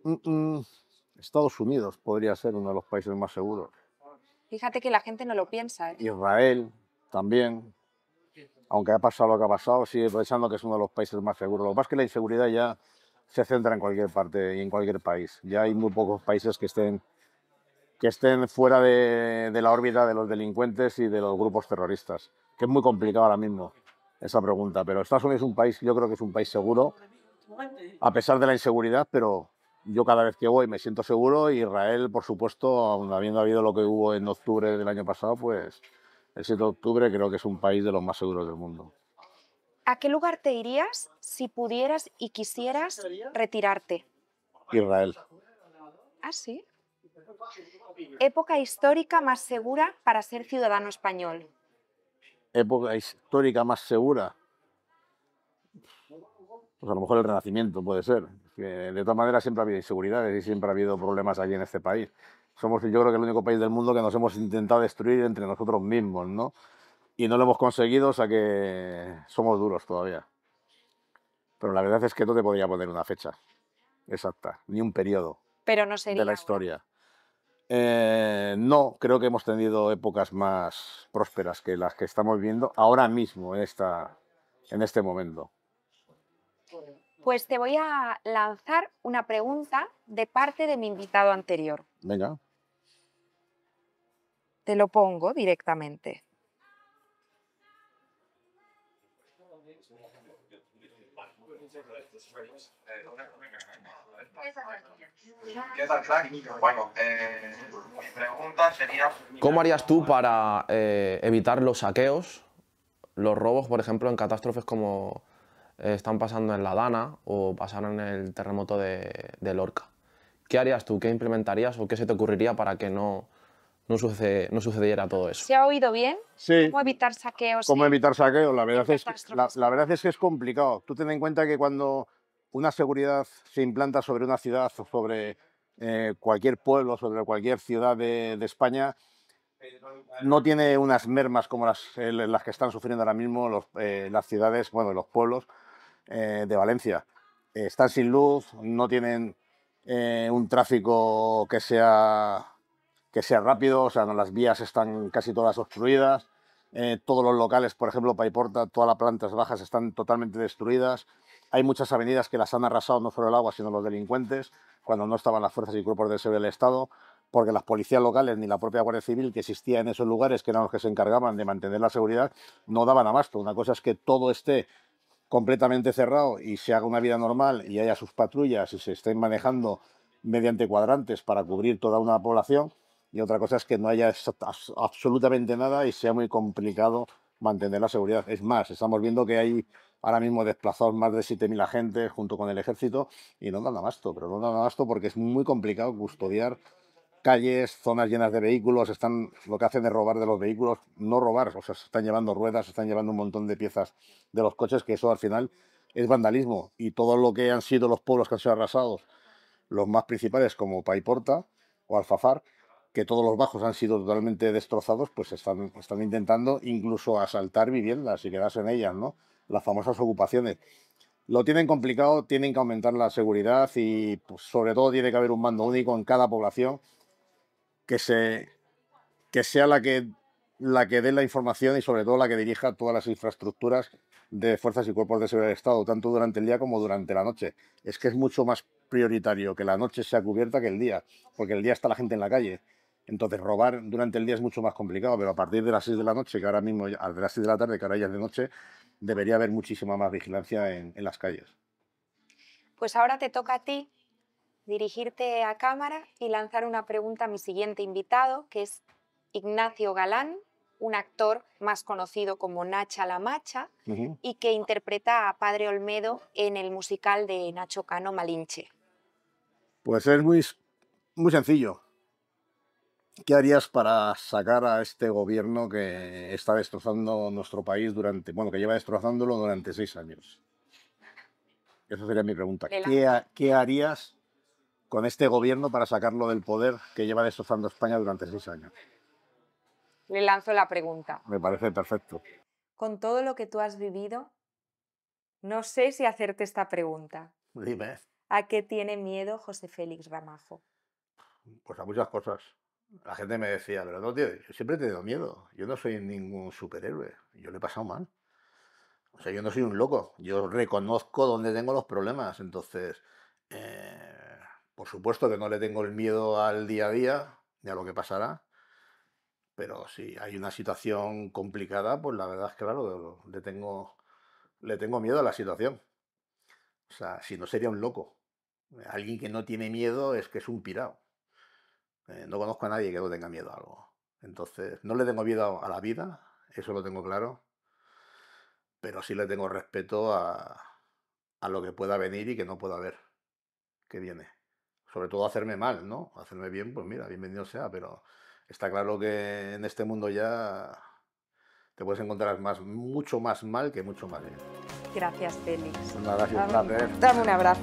mm, mm, Estados Unidos, podría ser uno de los países más seguros. Fíjate que la gente no lo piensa, ¿eh? Israel también, aunque ha pasado lo que ha pasado, sigue pensando que es uno de los países más seguros. Lo que pasa es que la inseguridad ya se centra en cualquier parte y en cualquier país. Ya hay muy pocos países que estén fuera de la órbita de los delincuentes y de los grupos terroristas, que es muy complicado ahora mismo esa pregunta. Pero Estados Unidos es un país, yo creo que es un país seguro, a pesar de la inseguridad, pero yo cada vez que voy me siento seguro. Y Israel, por supuesto, aun habiendo habido lo que hubo en octubre del año pasado, pues el 7 de octubre creo que es un país de los más seguros del mundo. ¿A qué lugar te irías si pudieras y quisieras retirarte? Israel. Ah, sí. Época histórica más segura para ser ciudadano español. Época histórica más segura, pues a lo mejor el Renacimiento puede ser. Que de todas maneras siempre ha habido inseguridades y siempre ha habido problemas aquí en este país. Somos, yo creo que el único país del mundo que nos hemos intentado destruir entre nosotros mismos, ¿no? Y no lo hemos conseguido, o sea que somos duros todavía. Pero la verdad es que no te podría poner una fecha exacta, ni un periodo Pero no de la sería ahora. historia. No, creo que hemos tenido épocas más prósperas que las que estamos viendo ahora mismo, en este momento. Pues te voy a lanzar una pregunta de parte de mi invitado anterior. Venga. Te lo pongo directamente. ¿Qué tal, Frank? Bueno, mi pregunta sería... ¿Cómo harías tú para evitar los saqueos, los robos, por ejemplo, en catástrofes como están pasando en La Dana o pasaron en el terremoto de Lorca? ¿Qué harías tú? ¿Qué implementarías o qué se te ocurriría para que no sucediera todo eso? ¿Se ha oído bien? Sí. ¿Cómo evitar saqueos? ¿Cómo evitar saqueos? La en verdad catástrofes? la verdad es que es complicado. Tú ten en cuenta que cuando una seguridad se implanta sobre una ciudad o sobre cualquier pueblo, sobre cualquier ciudad de España, no tiene unas mermas como las que están sufriendo ahora mismo las ciudades, bueno, los pueblos de Valencia. Están sin luz, no tienen un tráfico que sea rápido, o sea, no, las vías están casi todas obstruidas. Todos los locales, por ejemplo, Paiporta, todas las plantas bajas están totalmente destruidas. Hay muchas avenidas que las han arrasado no solo el agua, sino los delincuentes, cuando no estaban las fuerzas y cuerpos de seguridad del Estado, porque las policías locales ni la propia Guardia Civil que existía en esos lugares, que eran los que se encargaban de mantener la seguridad, no daban abasto. Una cosa es que todo esté completamente cerrado y se haga una vida normal y haya sus patrullas y se estén manejando mediante cuadrantes para cubrir toda una población, y otra cosa es que no haya absolutamente nada y sea muy complicado mantener la seguridad. Es más, estamos viendo que hay ahora mismo desplazados más de 7.000 agentes junto con el ejército y no dan abasto, pero no dan abasto porque es muy complicado custodiar calles, zonas llenas de vehículos. Lo que hacen es robar de los vehículos, no robar, o sea, se están llevando ruedas, se están llevando un montón de piezas de los coches, que eso al final es vandalismo. Y todo lo que han sido los pueblos que han sido arrasados, los más principales como Paiporta o Alfafar, que todos los bajos han sido totalmente destrozados, pues están intentando incluso asaltar viviendas y quedarse en ellas, ¿no? Las famosas ocupaciones. Lo tienen complicado, tienen que aumentar la seguridad y pues, sobre todo tiene que haber un mando único en cada población que, que sea la que dé la información y sobre todo la que dirija todas las infraestructuras de fuerzas y cuerpos de seguridad del Estado, tanto durante el día como durante la noche. Es que es mucho más prioritario que la noche sea cubierta que el día, porque el día está la gente en la calle. Entonces robar durante el día es mucho más complicado, pero a partir de las 6 de la noche, que ahora mismo, de las 6 de la tarde, que ahora ya es de noche, debería haber muchísima más vigilancia en las calles. Pues ahora te toca a ti dirigirte a cámara y lanzar una pregunta a mi siguiente invitado, que es Ignacio Galán, un actor más conocido como Nacha la Macha y que interpreta a Padre Olmedo en el musical de Nacho Cano Malinche. Pues es muy sencillo. ¿Qué harías para sacar a este gobierno que está destrozando nuestro país que lleva destrozándolo durante 6 años? Esa sería mi pregunta. ¿Qué harías con este gobierno para sacarlo del poder que lleva destrozando España durante 6 años. Le lanzo la pregunta. Me parece perfecto. Con todo lo que tú has vivido, no sé si hacerte esta pregunta. Dime. ¿A qué tiene miedo José Félix Ramajo? Pues a muchas cosas. La gente me decía, pero no, tío, yo siempre he tenido miedo. Yo no soy ningún superhéroe. Yo lo he pasado mal. O sea, yo no soy un loco. Yo reconozco dónde tengo los problemas. Entonces, por supuesto que no le tengo el miedo al día a día ni a lo que pasará. Pero si hay una situación complicada, pues la verdad es que, claro, le tengo miedo a la situación. O sea, si no sería un loco. Alguien que no tiene miedo es que es un pirado. No conozco a nadie que no tenga miedo a algo. Entonces, no le tengo miedo a la vida, eso lo tengo claro, pero sí le tengo respeto a lo que pueda venir y que no pueda haber, que viene. Sobre todo hacerme mal, ¿no? Hacerme bien, pues mira, bienvenido sea, pero está claro que en este mundo ya te puedes encontrar mucho más mal que mucho mal, ¿eh? Gracias, Félix. Pues nada, ha sido un placer. Dame un abrazo.